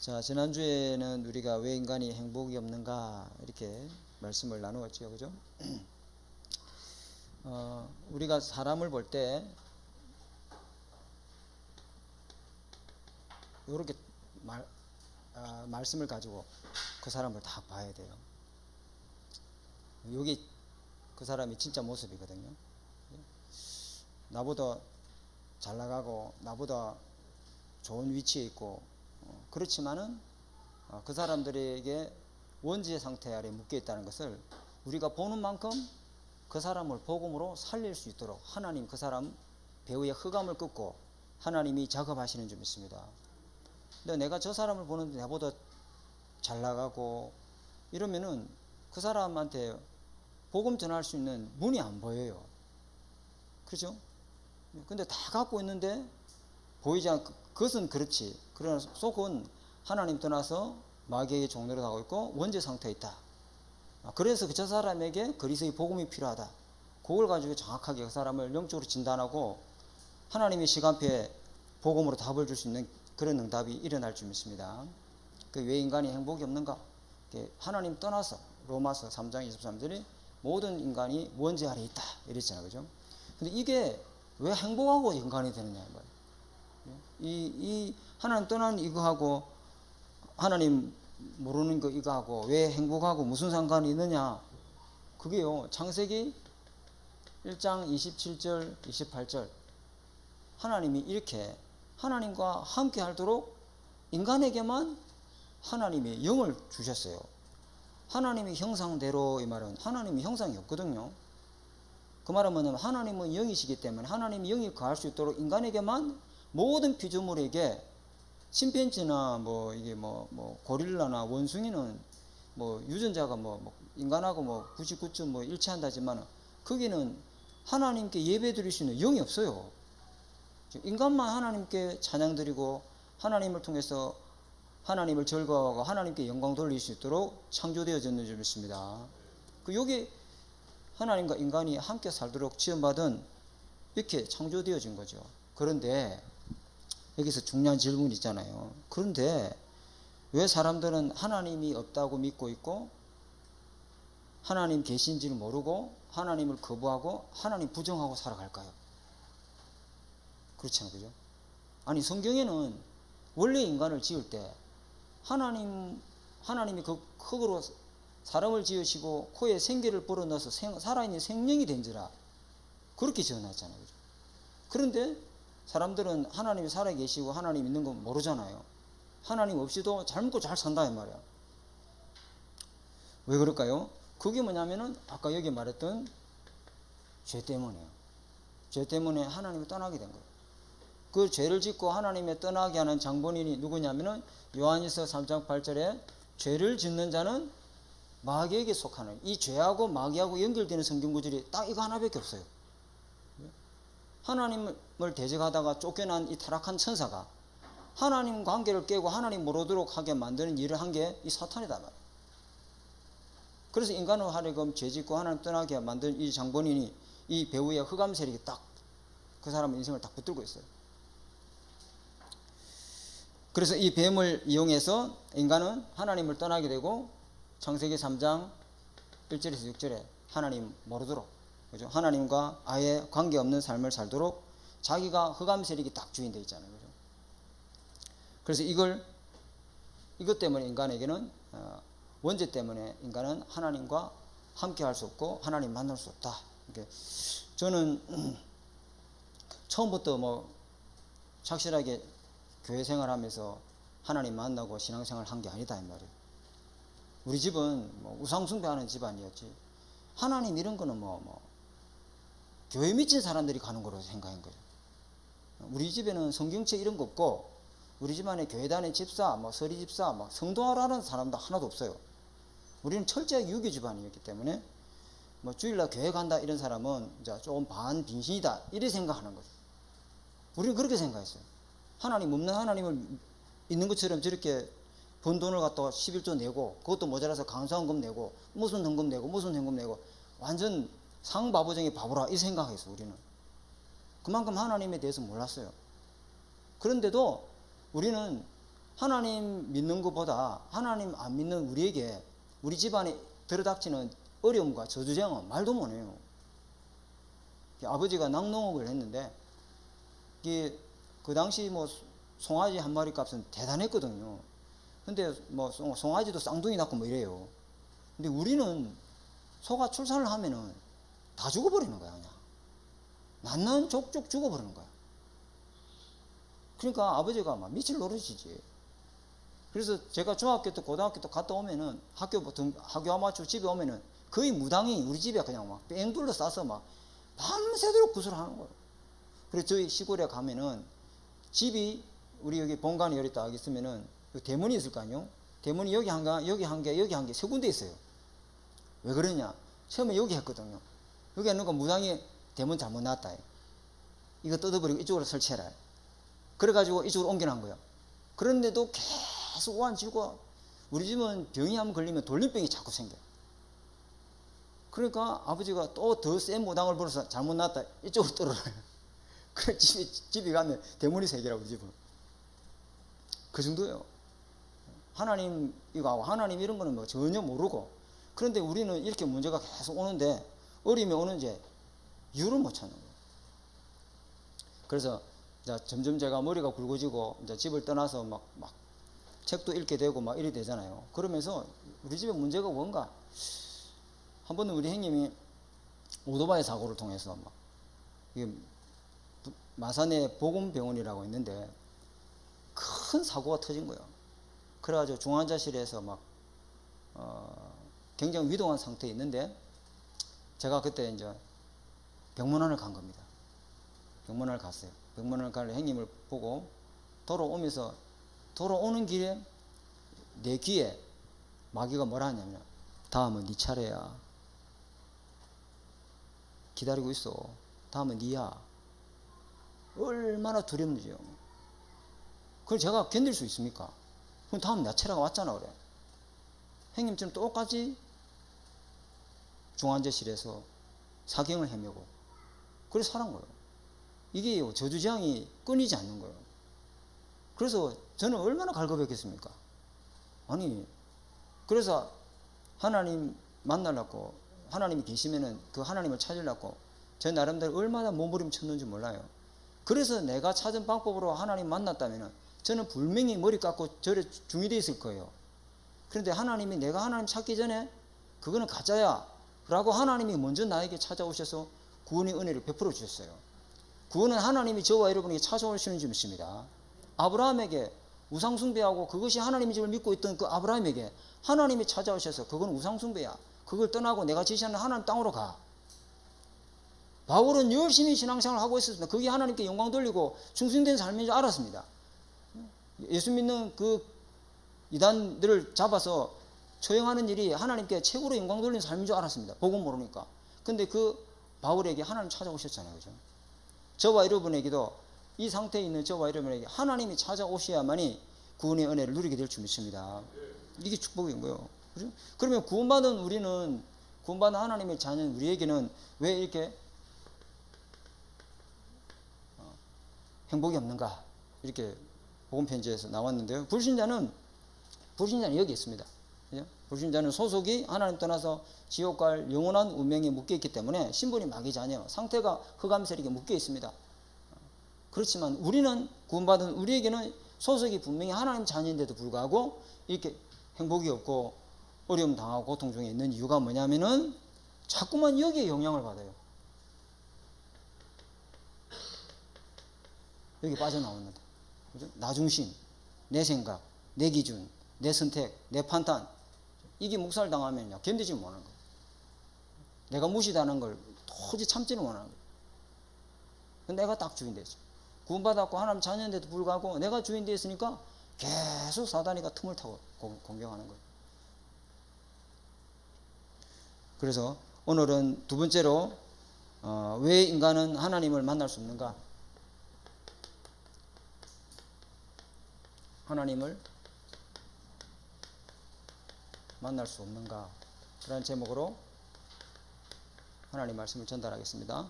자, 지난주에는 우리가 왜 인간이 행복이 없는가 이렇게 말씀을 나누었죠. 그죠? 우리가 사람을 볼 때 이렇게 말씀을 가지고 그 사람을 다 봐야 돼요. 여기 그 사람이 진짜 모습이거든요. 나보다 잘 나가고 나보다 좋은 위치에 있고 그렇지만은 그 사람들에게 원지의 상태 아래 묶여 있다는 것을 우리가 보는 만큼 그 사람을 복음으로 살릴 수 있도록 하나님 그 사람 배우의 흑암을 끄고 하나님이 작업하시는 줄 믿습니다. 근데 내가 저 사람을 보는데 나보다 잘 나가고 이러면은 그 사람한테 복음 전할 수 있는 문이 안 보여요. 그렇죠? 근데 다 갖고 있는데 보이지 않고 그것은 그렇지. 그러나 속은 하나님 떠나서 마귀의 종노릇 하고 있고 원죄 상태에 있다. 그래서 저 사람에게 그리스도의 복음이 필요하다. 그걸 가지고 정확하게 그 사람을 영적으로 진단하고 하나님의 시간표에 복음으로 답을 줄 수 있는 그런 응답이 일어날 줄 믿습니다. 왜 인간이 행복이 없는가? 하나님 떠나서 로마서 3장 23절에 모든 인간이 원죄 아래 있다 이랬잖아요. 그죠? 근데 이게 왜 행복하고 인간이 되느냐 말이에요. 이 하나님 떠나는 이거하고 하나님 모르는 거 이거하고 왜 행복하고 무슨 상관이 있느냐? 그게요. 창세기 1장 27절 28절 하나님이 이렇게 하나님과 함께 하도록 인간에게만 하나님이 영을 주셨어요. 하나님의 형상대로 이 말은 하나님의 형상이 없거든요. 그 말은 뭐냐면 하나님은 영이시기 때문에 하나님이 영이 거할 수 있도록 인간에게만 모든 피조물에게 침팬지나 이게 고릴라나 원숭이는 유전자가 인간하고 99점 일치한다지만 거기는 하나님께 예배 드릴 수 있는 영이 없어요. 인간만 하나님께 찬양 드리고 하나님을 통해서 하나님을 즐거워하고 하나님께 영광 돌릴 수 있도록 창조되어졌는 줄 믿습니다. 여기 하나님과 인간이 함께 살도록 지원받은 이렇게 창조되어진 거죠. 그런데 여기서 중요한 질문이 있잖아요. 그런데 왜 사람들은 하나님이 없다고 믿고 있고 하나님 계신지를 모르고 하나님을 거부하고 하나님 부정하고 살아갈까요? 그렇잖아요. 그죠? 아니 성경에는 원래 인간을 지을 때 하나님이 그 흙으로 사람을 지으시고 코에 생기를 불어넣어서 살아있는 생명이 된지라 그렇게 지어놨잖아요. 그죠? 그런데 사람들은 하나님이 살아계시고 하나님 있는 거 모르잖아요. 하나님 없이도 잘 먹고 잘 산다 이 말이야. 왜 그럴까요? 그게 뭐냐면은 아까 여기 말했던 죄 때문이에요. 죄 때문에 하나님을 떠나게 된 거예요. 그 죄를 짓고 하나님의 떠나게 하는 장본인이 누구냐면은 요한일서 3장 8절에 죄를 짓는 자는 마귀에게 속하는 이 죄하고 마귀하고 연결되는 성경 구절이 딱 이거 하나밖에 없어요. 하나님을 대적하다가 쫓겨난 이 타락한 천사가 하나님 관계를 깨고 하나님 모르도록 하게 만드는 일을 한 게 이 사탄이다 말이에요. 그래서 인간을 하려고 죄짓고 하나님 떠나게 만든 이 장본인이 이 배우의 흑암 세력이 딱 그 사람의 인생을 딱 붙들고 있어요. 그래서 이 뱀을 이용해서 인간은 하나님을 떠나게 되고 창세기 3장 1절에서 6절에 하나님 모르도록 그죠? 하나님과 아예 관계없는 삶을 살도록 자기가 흑암 세력이 딱 주인되어 있잖아요. 그죠? 그래서 이것 때문에 인간에게는 원죄 때문에 인간은 하나님과 함께 할 수 없고 하나님 만날 수 없다. 저는 처음부터 착실하게 교회 생활하면서 하나님 만나고 신앙생활 한 게 아니다 이 말이에요. 우리 집은 우상 숭배하는 집안이었지. 하나님 이런 거는 교회 미친 사람들이 가는 거로 생각한 거예요. 우리 집에는 성경책 이런 거 없고 우리 집안에 교회 다니는 집사, 서리 집사, 성도하라는 사람도 하나도 없어요. 우리는 철저하게 유교 집안이었기 때문에 주일날 교회 간다 이런 사람은 이제 조금 반빙신이다 이렇게 생각하는 거죠. 우리는 그렇게 생각했어요. 하나님 없는 하나님을 있는 것처럼 저렇게 번 돈을 갖다가 11조 내고 그것도 모자라서 강사원금 내고 무슨 헌금 내고 무슨 현금 내고 완전 상바보정의 바보라 이 생각했어. 우리는 그만큼 하나님에 대해서 몰랐어요. 그런데도 우리는 하나님 믿는 것보다 하나님 안 믿는 우리에게 우리 집안에 들어닥치는 어려움과 저주쟁은 말도 못해요. 아버지가 낙농업을 했는데 그 당시 뭐 송아지 한 마리 값은 대단했거든요. 근데 뭐 송아지도 쌍둥이 낳고 뭐 이래요. 근데 우리는 소가 출산을 하면은 다 죽어버리는 거야. 그냥 낳는 족족 죽어버리는 거야. 그러니까 아버지가 막 미칠 노릇이지. 그래서 제가 중학교 때 고등학교 때 갔다 오면은 학교 아마추어 집에 오면은 거의 무당이 우리 집에 그냥 막 뺑돌로 싸서 막 밤새도록 구슬을 하는 거예요. 그래서 저희 시골에 가면은 집이 우리 여기 본관이 여기 딱 있으면은 대문이 있을 거 아니에요. 대문이 여기 한 개, 여기 한 개, 여기 한 개, 세 군데 있어요. 왜 그러냐? 처음에 여기 했거든요. 여기 하는 거 무당이 대문 잘못 놨다. 이거 뜯어버리고 이쪽으로 설치해라. 그래가지고 이쪽으로 옮겨놓은 거야. 그런데도 계속 오한지고 우리 집은 병이 한번 걸리면 돌림병이 자꾸 생겨. 그러니까 아버지가 또 더 센 무당을 불러서 잘못 놨다. 이쪽으로 떨어져요. 그래 집에 가면 대문이 세 개라 우리 집은. 그 정도예요. 하나님 이거 하나님 이런 거는 뭐 전혀 모르고. 그런데 우리는 이렇게 문제가 계속 오는데 어림이 오는지 이유를 못 찾는 거예요. 그래서 점점 제가 머리가 굵어지고 이제 집을 떠나서 막 책도 읽게 되고 막 이래 되잖아요. 그러면서 우리 집에 문제가 뭔가. 한 번은 우리 형님이 오토바이 사고를 통해서 막 마산에 보건병원이라고 있는데 큰 사고가 터진 거예요. 그래가지고 중환자실에서 막 굉장히 위중한 상태에 있는데 제가 그때 이제 병문안을 간 겁니다. 병문안을 갔어요. 병문안을 갈 형님을 보고 돌아오는 길에 내 귀에 마귀가 뭐라 하냐면 다음은 네 차례야. 기다리고 있어. 다음은 네야. 얼마나 두렵는지요. 그걸 제가 견딜 수 있습니까? 그럼 다음 내 차례가 왔잖아 그래. 형님처럼 똑같이 중환자실에서 사경을 헤매고 그래서 살은 거예요. 이게 저주장이 끊이지 않는 거예요. 그래서 저는 얼마나 갈급했겠습니까? 아니 그래서 하나님 만나려고 하나님이 계시면은 그 하나님을 찾으려고 제 나름대로 얼마나 몸부림쳤는지 몰라요. 그래서 내가 찾은 방법으로 하나님 만났다면은 저는 분명히 머리 깎고 절에 중이돼 있을 거예요. 그런데 하나님이 내가 하나님 찾기 전에 그거는 가짜야 라고 하나님이 먼저 나에게 찾아오셔서 구원의 은혜를 베풀어 주셨어요. 구원은 하나님이 저와 여러분에게 찾아오시는 줄입니다. 아브라함에게 우상숭배하고 그것이 하나님의 집을 믿고 있던 그 아브라함에게 하나님이 찾아오셔서 그건 우상숭배야. 그걸 떠나고 내가 지시하는 하나님 땅으로 가. 바울은 열심히 신앙생활을 하고 있었습니다. 그게 하나님께 영광 돌리고 충성된 삶인 줄 알았습니다. 예수 믿는 그 이단들을 잡아서 처형하는 일이 하나님께 최고로 영광 돌리는 삶인 줄 알았습니다. 복음 모르니까. 근데 그 바울에게 하나님 찾아오셨잖아요. 그죠? 저와 여러분에게도 이 상태에 있는 저와 여러분에게 하나님이 찾아오셔야만이 구원의 은혜를 누리게 될 줄 믿습니다. 이게 축복인 거예요. 그죠? 그러면 구원받은 하나님의 자녀인 우리에게는 왜 이렇게 행복이 없는가? 이렇게 복음편지에서 나왔는데요. 불신자는 여기 있습니다. 그죠? 불신자는 소속이 하나님 떠나서 지옥 갈 영원한 운명에 묶여 있기 때문에 신분이 마귀 자녀, 상태가 흑암 세력에 묶여 있습니다. 그렇지만 우리는 구원받은 우리에게는 소속이 분명히 하나님 자녀인데도 불구하고 이렇게 행복이 없고 어려움 당하고 고통 중에 있는 이유가 뭐냐면은 자꾸만 여기에 영향을 받아요. 여기 빠져나오는데. 그죠? 나 중심, 내 생각, 내 기준, 내 선택, 내 판단. 이게 묵살 당하면 견디지 못하는 거예요. 내가 무시당하는 걸 도저히 참지는 못하는 거예요. 내가 딱 주인 됐어. 구원받았고 하나님 자녀인데도 불구하고 내가 주인 되었으니까 계속 사단이가 틈을 타고 공격하는 거예요. 그래서 오늘은 두 번째로 왜 인간은 하나님을 만날 수 없는가? 하나님을 만날 수 없는가? 그런 제목으로 하나님 말씀을 전달하겠습니다.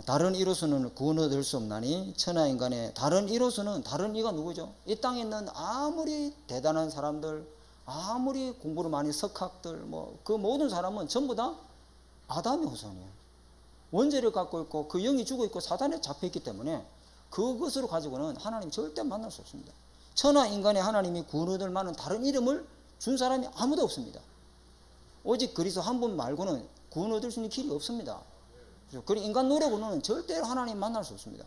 다른 이로서는 구원 얻을 수 없나니 천하 인간의 다른 이로서는 다른 이가 누구죠? 이 땅에 있는 아무리 대단한 사람들, 아무리 공부를 많이 석학들, 뭐 그 모든 사람은 전부 다 아담의 후손이에요. 원죄를 갖고 있고 그 영이 죽어 있고 사단에 잡혀 있기 때문에 그것으로 가지고는 하나님 절대 만날 수 없습니다. 천하 인간의 하나님이 구원 얻을 만한 다른 이름을 준 사람이 아무도 없습니다. 오직 그리스도 한 분 말고는 구원 얻을 수 있는 길이 없습니다. 그리고 인간 노력으로는 절대로 하나님 만날 수 없습니다.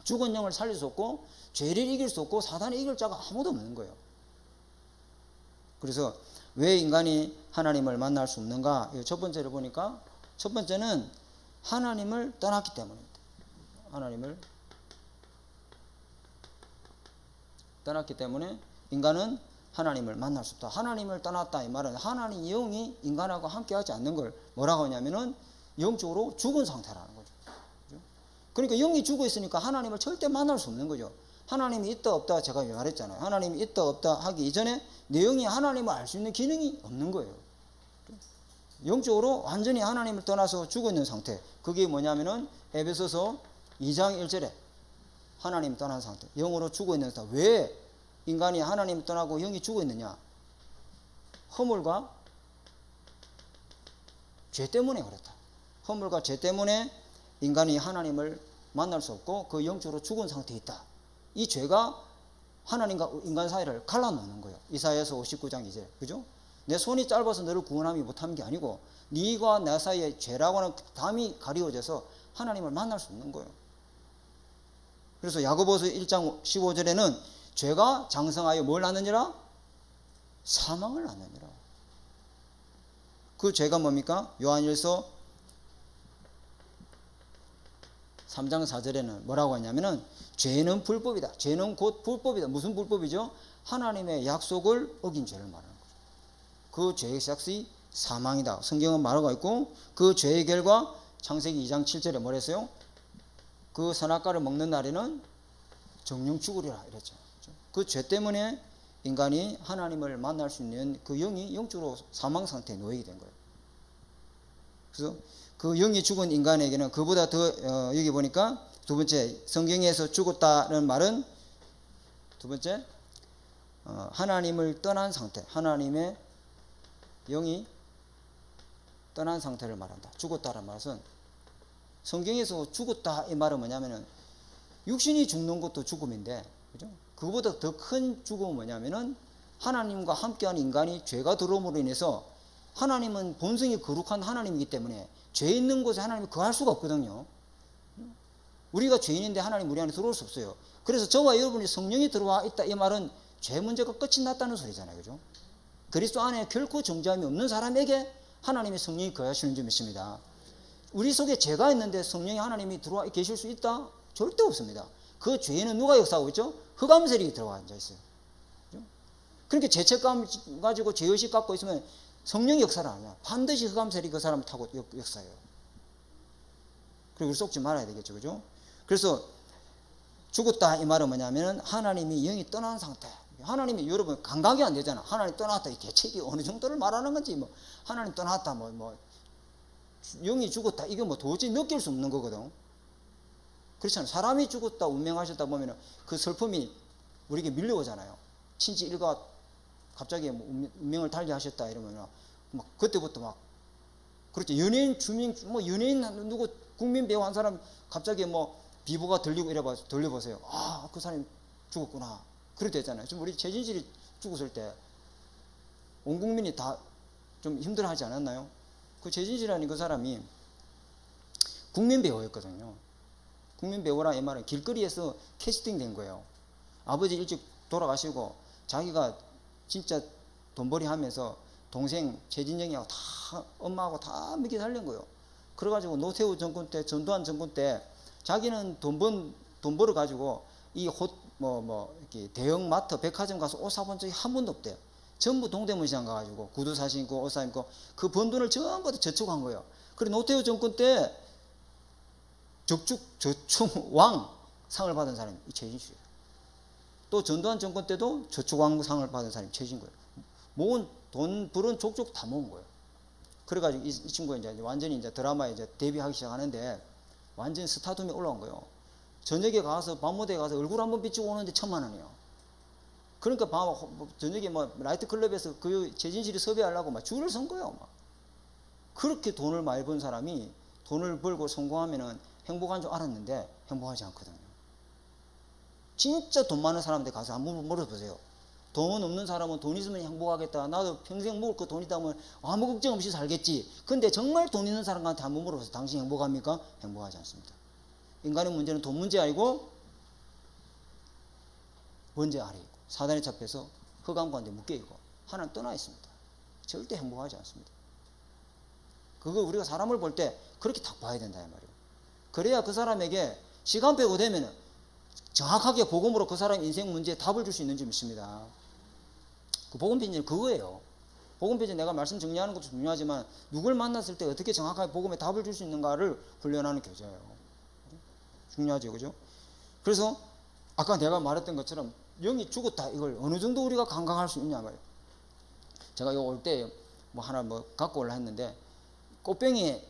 죽은 영을 살릴 수 없고 죄를 이길 수 없고 사단을 이길 자가 아무도 없는 거예요. 그래서 왜 인간이 하나님을 만날 수 없는가? 첫 번째를 보니까 첫 번째는 하나님을 떠났기 때문입니다. 하나님을 떠났기 때문에 인간은 하나님을 만날 수 없다. 하나님을 떠났다 이 말은 하나님 영이 인간하고 함께하지 않는 걸 뭐라고 하냐면은 영적으로 죽은 상태라는 거죠. 그러니까 영이 죽어 있으니까 하나님을 절대 만날 수 없는 거죠. 하나님이 있다 없다 제가 말했잖아요. 하나님이 있다 없다 하기 이전에 내 영이 하나님을 알 수 있는 기능이 없는 거예요. 영적으로 완전히 하나님을 떠나서 죽어 있는 상태. 그게 뭐냐면은 에베소서 2장 1절에 하나님 떠난 상태. 영으로 죽어 있는 상태. 왜 인간이 하나님을 떠나고 영이 죽어 있느냐? 허물과 죄 때문에 그렇다. 허물과 죄 때문에 인간이 하나님을 만날 수 없고 그 영적으로 죽은 상태에 있다. 이 죄가 하나님과 인간 사이를 갈라놓는 거예요. 이사야서 59장 2절. 그죠? 내 손이 짧아서 너를 구원하지 못하는 게 아니고 네가 내 사이에 죄라고 하는 담이 가리워져서 하나님을 만날 수 없는 거예요. 그래서 야고보서 1장 15절에는 죄가 장성하여 뭘 낳느니라? 사망을 낳느니라. 그 죄가 뭡니까? 요한일서 3장 4절에는 뭐라고 하냐면은 죄는 불법이다. 죄는 곧 불법이다. 무슨 불법이죠? 하나님의 약속을 어긴 죄를 말하는 거죠. 그 죄의 시작이 사망이다. 성경은 말하고 있고 그 죄의 결과 창세기 2장 7절에 뭐랬어요? 그 선악과를 먹는 날에는 정령 죽으리라 이랬죠. 그 죄 때문에 인간이 하나님을 만날 수 있는 그 영이 영적으로 사망 상태에 놓이게 된 거예요. 그래서 그 영이 죽은 인간에게는 그보다 더 여기 보니까 두 번째 성경에서 죽었다는 말은 두 번째 하나님을 떠난 상태, 하나님의 영이 떠난 상태를 말한다. 죽었다는 말은 성경에서 죽었다 이 말은 뭐냐면은 육신이 죽는 것도 죽음인데, 그죠? 그보다 더 큰 죽음은 뭐냐면은 하나님과 함께하는 인간이 죄가 들어옴으로 인해서 하나님은 본성이 거룩한 하나님이기 때문에 죄 있는 곳에 하나님이 거할 수가 없거든요. 우리가 죄인인데 하나님 우리 안에 들어올 수 없어요. 그래서 저와 여러분이 성령이 들어와 있다 이 말은 죄 문제가 끝이 났다는 소리잖아요. 그죠? 그리스도 안에 결코 정죄함이 없는 사람에게 하나님의 성령이 거하시는 줄 믿습니다. 우리 속에 죄가 있는데 성령이 하나님이 들어와 계실 수 있다? 절대 없습니다. 그 죄에는 누가 역사하고 있죠? 흑암세력이 들어와 앉아 있어요. 그죠? 그러니까 죄책감 가지고 죄의식 갖고 있으면 성령이 역사를 안 해요. 반드시 흑암세력이 그 사람을 타고 역사해요. 그리고 속지 말아야 되겠죠. 그죠? 그래서 죽었다 이 말은 뭐냐면 하나님이 영이 떠난 상태. 하나님이 여러분 감각이 안 되잖아. 하나님 떠났다 이 대책이 어느 정도를 말하는 건지 뭐 하나님 떠났다 뭐 영이 죽었다 이게 뭐 도저히 느낄 수 없는 거거든. 그렇잖아요. 사람이 죽었다 운명하셨다 보면은 그 슬픔이 우리에게 밀려오잖아요. 친지 일가 갑자기 뭐 운명을 달리하셨다 이러면 막 그때부터 막 그렇죠. 연예인 주민 뭐 연예인 누구 국민 배우 한 사람 갑자기 뭐 비보가 들리고 이래봐 들려보세요. 아 그 사람이 죽었구나. 그렇게 되잖아요. 지금 우리 최진실이 죽었을 때 온 국민이 다 좀 힘들어하지 않았나요? 그 최진실이라는 그 사람이 국민 배우였거든요. 국민 배우라 이 말은 길거리에서 캐스팅 된 거예요. 아버지 일찍 돌아가시고 자기가 진짜 돈벌이 하면서 동생 최진영이하고 다 엄마하고 다 먹여 살린 거예요. 그래가지고 노태우 정권 때 전두환 정권 때 자기는 돈 벌어 가지고 이 이렇게 대형 마트 백화점 가서 옷 사본 적이 한 번도 없대요. 전부 동대문 시장 가가지고 구두 사신고 옷 사입고 그 번 돈을 전부 다 저축한 거예요. 그리고 노태우 정권 때 저축왕 상을 받은 사람이 최진수예요. 또 전두환 정권 때도 저축왕 상을 받은 사람이 최진 거예요. 모은 돈 벌은 족족 다 모은 거예요. 그래가지고 이 친구가 이제 완전히 이제 드라마에 이제 데뷔하기 시작하는데 완전 스타덤에 올라온 거예요. 저녁에 가서 밤무대에 가서 얼굴 한번 비추고 오는데 1,000,000원이에요. 그러니까 저녁에 나이트 클럽에서 그 최진실이 섭외하려고 막 줄을 선 거예요. 막. 그렇게 돈을 많이 번 사람이 돈을 벌고 성공하면은 행복한 줄 알았는데 행복하지 않거든요. 진짜 돈 많은 사람한테 가서 한번 물어보세요. 돈 없는 사람은 돈 있으면 행복하겠다. 나도 평생 먹을 거 돈 있다면 아무 걱정 없이 살겠지. 근데 정말 돈 있는 사람한테 한번 물어보세요. 당신 행복합니까? 행복하지 않습니다. 인간의 문제는 돈 문제 아니고 문제 아래 있고 사단에 잡혀서 흑암 가운데 묶여있고 하나는 떠나 있습니다. 절대 행복하지 않습니다. 그거 우리가 사람을 볼 때 그렇게 딱 봐야 된다 이 말이에요. 그래야 그 사람에게 시간 빼고 되면 정확하게 복음으로 그 사람 인생 문제에 답을 줄 수 있는 줄 믿습니다. 그 복음 편지는 그거예요. 복음 편지 내가 말씀 정리하는 것도 중요하지만 누굴 만났을 때 어떻게 정확하게 복음에 답을 줄 수 있는가를 훈련하는 교재예요. 중요하죠, 그죠? 그래서 아까 내가 말했던 것처럼 영이 죽었다 이걸 어느 정도 우리가 감각할 수 있냐 말이에요. 제가 요 올 때 하나 갖고 올라 했는데 꽃병에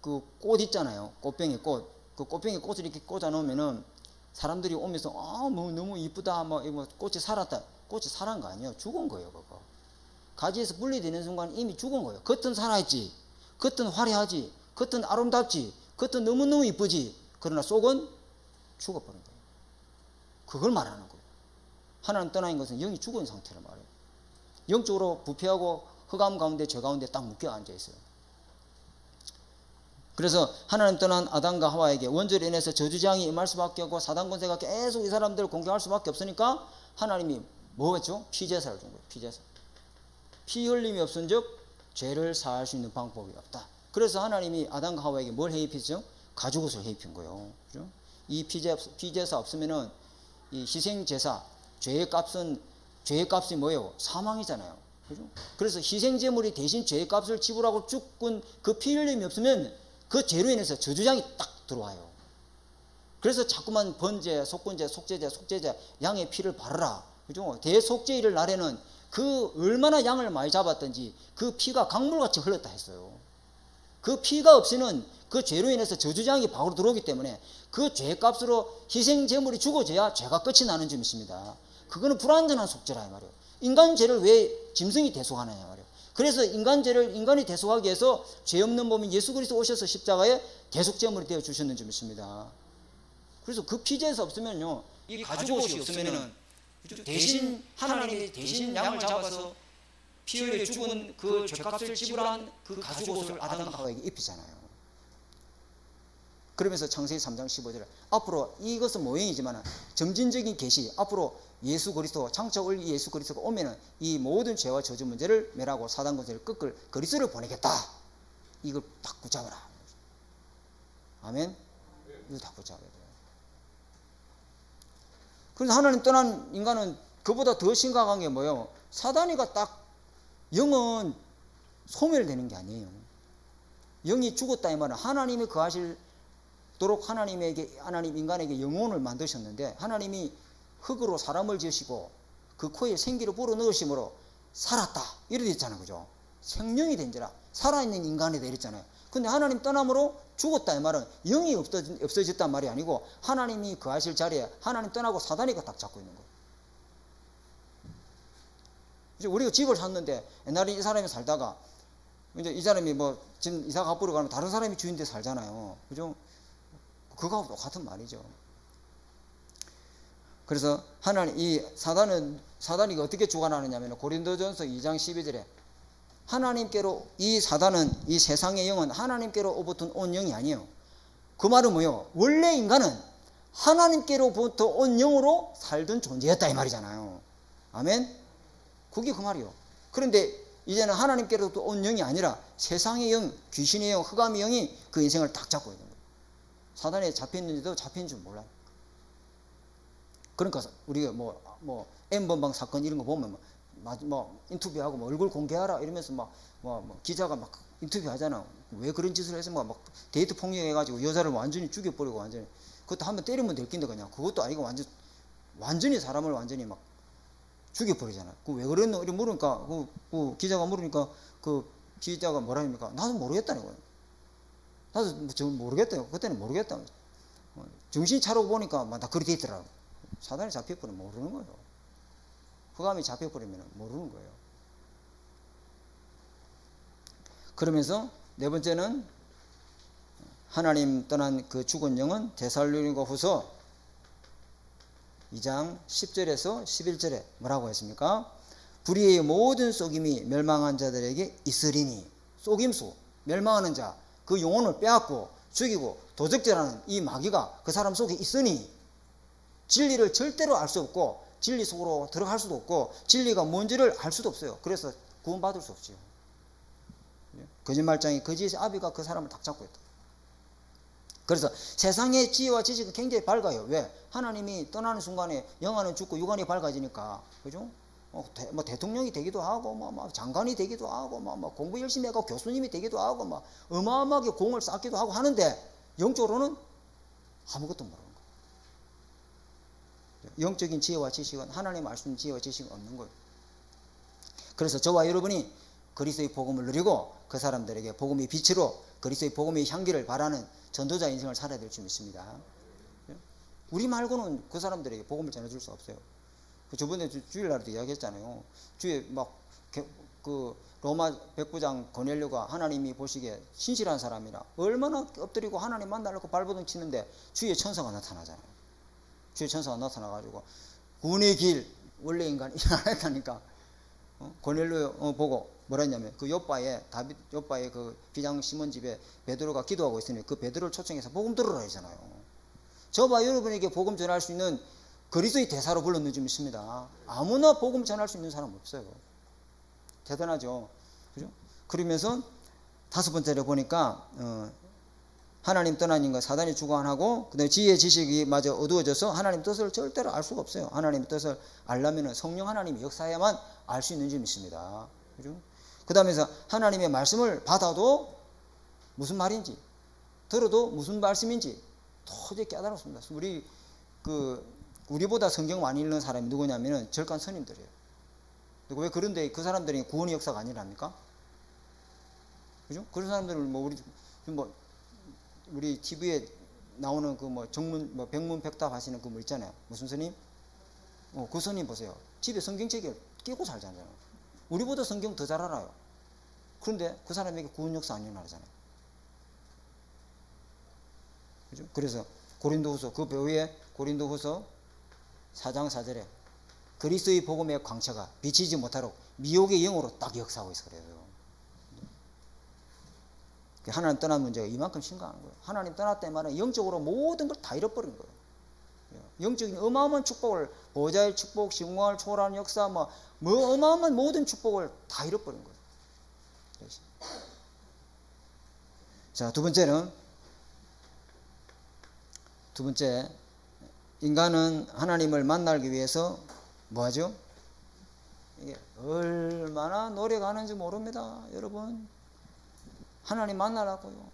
그 꽃 있잖아요. 꽃병에 꽃. 그 꽃병에 꽃을 이렇게 꽂아 놓으면은 사람들이 오면서 너무 이쁘다 꽃이 살았다. 꽃이 살아난 거 아니에요. 죽은 거예요, 그거. 가지에서 분리되는 순간 이미 죽은 거예요. 겉은 살아있지. 겉은 화려하지. 겉은 아름답지. 겉은 너무너무 이쁘지. 그러나 속은 죽어버린 거예요. 그걸 말하는 거예요. 하나님 떠나인 것은 영이 죽은 상태를 말해요. 영적으로 부패하고 흑암 가운데 죄 가운데 딱 묶여 앉아 있어요. 그래서 하나님 떠난 아담과 하와에게 원죄로 인해서 저주장이 임할 수밖에 없고 사단 권세가 계속 이 사람들을 공격할 수밖에 없으니까 하나님이 뭐 했죠? 피제사를 준 거예요. 피제사. 피 흘림이 없은즉 죄를 사할 수 있는 방법이 없다. 그래서 하나님이 아담과 하와에게 뭘 해입혔죠? 가죽옷을 해입힌 거예요. 그죠? 이 피제사 없으면은 이 희생제사, 죄의 값이 뭐예요? 사망이잖아요. 그죠? 그래서 희생제물이 대신 죄의 값을 지불하고 죽은 그 피 흘림이 없으면 그 죄로 인해서 저주장이 딱 들어와요. 그래서 자꾸만 번제, 속건제, 속죄제, 양의 피를 바르라. 그죠? 대속죄일 날에는 그 얼마나 양을 많이 잡았든지 그 피가 강물같이 흘렀다 했어요. 그 피가 없이는 그 죄로 인해서 저주장이 밖으로 들어오기 때문에 그 죄값으로 희생제물이 죽어져야 죄가 끝이 나는 줄 믿습니다. 그거는 불완전한 속죄라 이 말이에요. 인간 죄를 왜 짐승이 대속하느냐 말이에요. 그래서 인간 죄를 인간이 대속하기 위해서 죄 없는 몸인 예수 그리스도 오셔서 십자가에 대속제물이 되어 주셨는 줄 믿습니다. 그래서 그 피제에서 없으면요, 이 가죽옷이 없으면은 대신 하나님이 대신 양을 잡아서 피 흘려 죽은 그 죄값을 지불한 그 가죽옷을 아담과 하와에게 입히잖아요. 그러면서 창세기 3장 15절에 앞으로 이것은 모형이지만 점진적인 계시, 앞으로 예수 그리스도 창조의 예수 그리스도가 오면은 이 모든 죄와 저주 문제를 멸하고 사단 권세를 꺾을 그리스도를 보내겠다. 이걸 딱 붙잡아라. 아멘. 이거 딱 붙잡아야 돼요. 그래서 하나님 떠난 인간은 그보다 더 심각한 게 뭐예요? 사단이가 딱 영은 소멸되는 게 아니에요. 영이 죽었다 이 말은 하나님이 거하실도록 하나님 인간에게 영혼을 만드셨는데 하나님이 흙으로 사람을 지으시고 그 코에 생기를 불어넣으심으로 살았다 이렇게 됐잖아요. 그죠? 생명이 된지라 살아있는 인간이 되었잖아요. 근데 하나님 떠남으로 죽었다 이 말은 영이 없어졌단 말이 아니고 하나님이 거하실 자리에 하나님 떠나고 사단이가 딱 잡고 있는 거예요. 이제 우리가 집을 샀는데 옛날에 이 사람이 살다가 이제 이 사람이 지금 이사 가보러 가면 다른 사람이 주인데 살잖아요. 그죠? 그거하고 똑같은 말이죠. 그래서 이 사단이 어떻게 주관하느냐면 고린도전서 2장 12절에 하나님께로 이 사단은 이 세상의 영은 하나님께로부터 온 영이 아니에요. 그 말은 뭐예요? 원래 인간은 하나님께로부터 온 영으로 살던 존재였다 이 말이잖아요. 아멘? 그게 그 말이에요. 그런데 이제는 하나님께로부터 온 영이 아니라 세상의 영, 귀신의 영, 흑암의 영이 그 인생을 딱 잡고 있는 거예요. 사단에 잡혔는지도 잡힌 줄 몰라요. 그러니까 우리가 N번방 사건 이런 거 보면 인터뷰하고 얼굴 공개하라 이러면서 기자가 인터뷰 하잖아. 왜 그런 짓을 해서 데이트 폭력해가지고 여자를 완전히 죽여버리고 완전히 그것도 한번 때리면 될 낀데 그냥 그것도 아니고 완전히 사람을 완전히 죽여버리잖아. 그 왜 그랬노? 이렇게 물으니까 그 기자가 물으니까 그 기자가 뭐라 합니까? 나도 모르겠다는 거예요. 나도 저 모르겠대요. 그때는 모르겠다. 정신 차리고 보니까 막 다 그렇게 돼 있더라고. 사단이 잡혀버리면 모르는 거예요. 흑암이 잡혀버리면 모르는 거예요. 그러면서 네 번째는 하나님 떠난 그 죽은 영은 데살로니가 후서 2장 10절에서 11절에 뭐라고 했습니까? 불의의 모든 속임이 멸망한 자들에게 있으리니, 속임수, 멸망하는 자, 그 영혼을 빼앗고 죽이고 도적질하는 이 마귀가 그 사람 속에 있으니 진리를 절대로 알 수 없고 진리 속으로 들어갈 수도 없고 진리가 뭔지를 알 수도 없어요. 그래서 구원받을 수 없지요. 거짓말장이 거짓의 아비가 그 사람을 딱 잡고 있다. 그래서 세상의 지혜와 지식은 굉장히 밝아요. 왜? 하나님이 떠나는 순간에 영안은 죽고 육안이 밝아지니까. 그죠? 뭐 대통령이 되기도 하고, 뭐 장관이 되기도 하고, 뭐 공부 열심히 하고 교수님이 되기도 하고, 막 어마어마하게 공을 쌓기도 하고 하는데 영적으로는 아무것도 모르는 거예요. 영적인 지혜와 지식은 하나님 알 수 있는 지혜와 지식은 없는 거예요. 그래서 저와 여러분이 그리스도의 복음을 누리고 그 사람들에게 복음의 빛으로 그리스도의 복음의 향기를 바라는 전도자 인생을 살아야 될 줄 믿습니다. 우리 말고는 그 사람들에게 복음을 전해줄 수 없어요. 저번에 주일날도 이야기했잖아요. 주에 막 그 로마 백부장 고넬료가 하나님이 보시기에 신실한 사람이라 얼마나 엎드리고 하나님 만나려고 발버둥 치는데 주의 천사가 나타나잖아요. 주의 천사가 나타나가지고 구원의 길 원래 인간이 안 했다니까. 고넬료 보고 뭐라 했냐면 그 요바의 다윗 요바의 그 비장 시몬 집에 베드로가 기도하고 있으니 그 베드로를 초청해서 복음 들으라 했잖아요. 저와 여러분에게 복음 전할 수 있는 그리스도의 대사로 불렀는 줄 믿습니다. 아무나 복음 전할 수 있는 사람 없어요. 대단하죠. 그죠? 그러면서 다섯 번째로 보니까 하나님 떠나는 것 사단이 주관하고 그다음에 지혜 지식이 마저 어두워져서 하나님 뜻을 절대로 알 수가 없어요. 하나님 뜻을 알려면 성령 하나님이 역사해야만 알 수 있는 줄 믿습니다. 그죠? 그 다음에서 하나님의 말씀을 받아도 무슨 말인지 들어도 무슨 말씀인지 도저히 깨달았습니다. 우리보다 성경 많이 읽는 사람이 누구냐면은 절간 스님들이에요. 왜 그런데 그 사람들이 구원의 역사가 아니랍니까? 그죠? 그런 사람들은 우리 TV에 나오는 그 백문백답 하시는 그 있잖아요. 무슨 스님? 그 스님 보세요. 집에 성경책을 끼고 살잖아요. 우리보다 성경 더 잘 알아요. 그런데 그 사람에게 구원 역사 안 일어나잖아요. 그죠? 그래서 고린도후서 그 배후에 고린도후서 4장 4절에 그리스도의 복음의 광채가 비치지 못하도록 미혹의 영으로 딱 역사하고 있어 그래요. 하나님 떠난 문제가 이만큼 심각한 거예요. 하나님 떠났다는 말은 영적으로 모든 걸 다 잃어버린 거예요. 영적인 어마어마한 축복을 보좌의 축복, 신공을 초월하는 역사, 뭐 어마어마한 모든 축복을 다 잃어버린 거예요. 자, 두 번째 인간은 하나님을 만나기 위해서 뭐하죠? 이게 얼마나 노력하는지 모릅니다, 여러분. 하나님 만나라고요.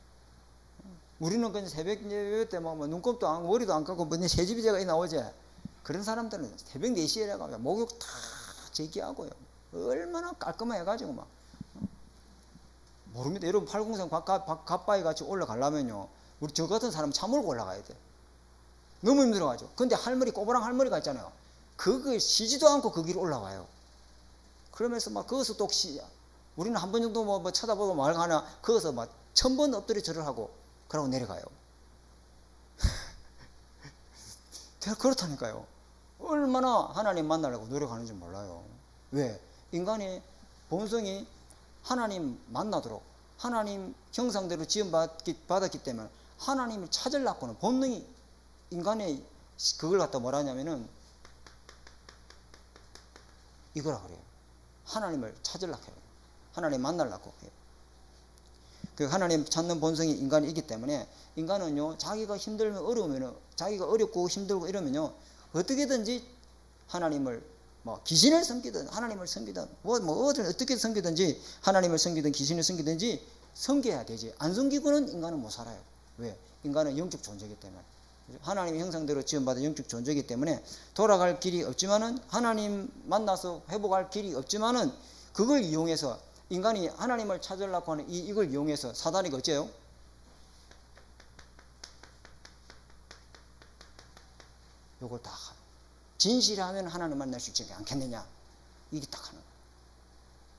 우리는 그냥 새벽 예배 때 눈곱도 안 머리도 안 감고 뭐냐 새집이제가 나오지. 그런 사람들은 새벽 4시에 나가면 목욕 다 제기하고요. 얼마나 깔끔해 가지고 막 모릅니다. 여러분 803 갓바위 같이 올라가려면요. 우리 저 같은 사람 차 몰고 올라가야 돼. 너무 힘들어가지고. 근데 꼬부랑 할머니가 있잖아요. 그거 쉬지도 않고 그 길을 올라와요. 그러면서 거기서 또 우리는 한 번 정도 쳐다보고 말 하나, 거기서 1000번 엎드려 절을 하고, 그러고 내려가요. 그렇다니까요. 얼마나 하나님 만나려고 노력하는지 몰라요. 왜? 인간의 본성이 하나님 만나도록, 하나님 형상대로 지음받았기 때문에, 하나님을 찾으려고는 본능이, 인간의 그걸 갖다 뭐라 하냐면은, 이거라 그래요. 하나님을 찾으려고 해요. 하나님 만나려고 해요. 그 하나님 찾는 본성이 인간이 있기 때문에 인간은요, 자기가 힘들면 어려우면은, 자기가 어렵고 힘들고 이러면요, 어떻게든지 하나님을 귀신을 섬기든 하나님을 섬기든 어떻게 섬기든지 하나님을 섬기든 귀신을 섬기든지 섬겨야 되지. 안 섬기고는 인간은 못 살아요. 왜? 인간은 영적 존재이기 때문에. 하나님의 형상대로 지음받은 영적 존재이기 때문에 돌아갈 길이 없지만은, 하나님 만나서 회복할 길이 없지만은, 그걸 이용해서 인간이 하나님을 찾으려고 하는 이걸 이용해서 사단이 어째요? 요걸 다 진실하면 하나님 만날 수 있지 않겠느냐. 이게 딱 하는 거예요.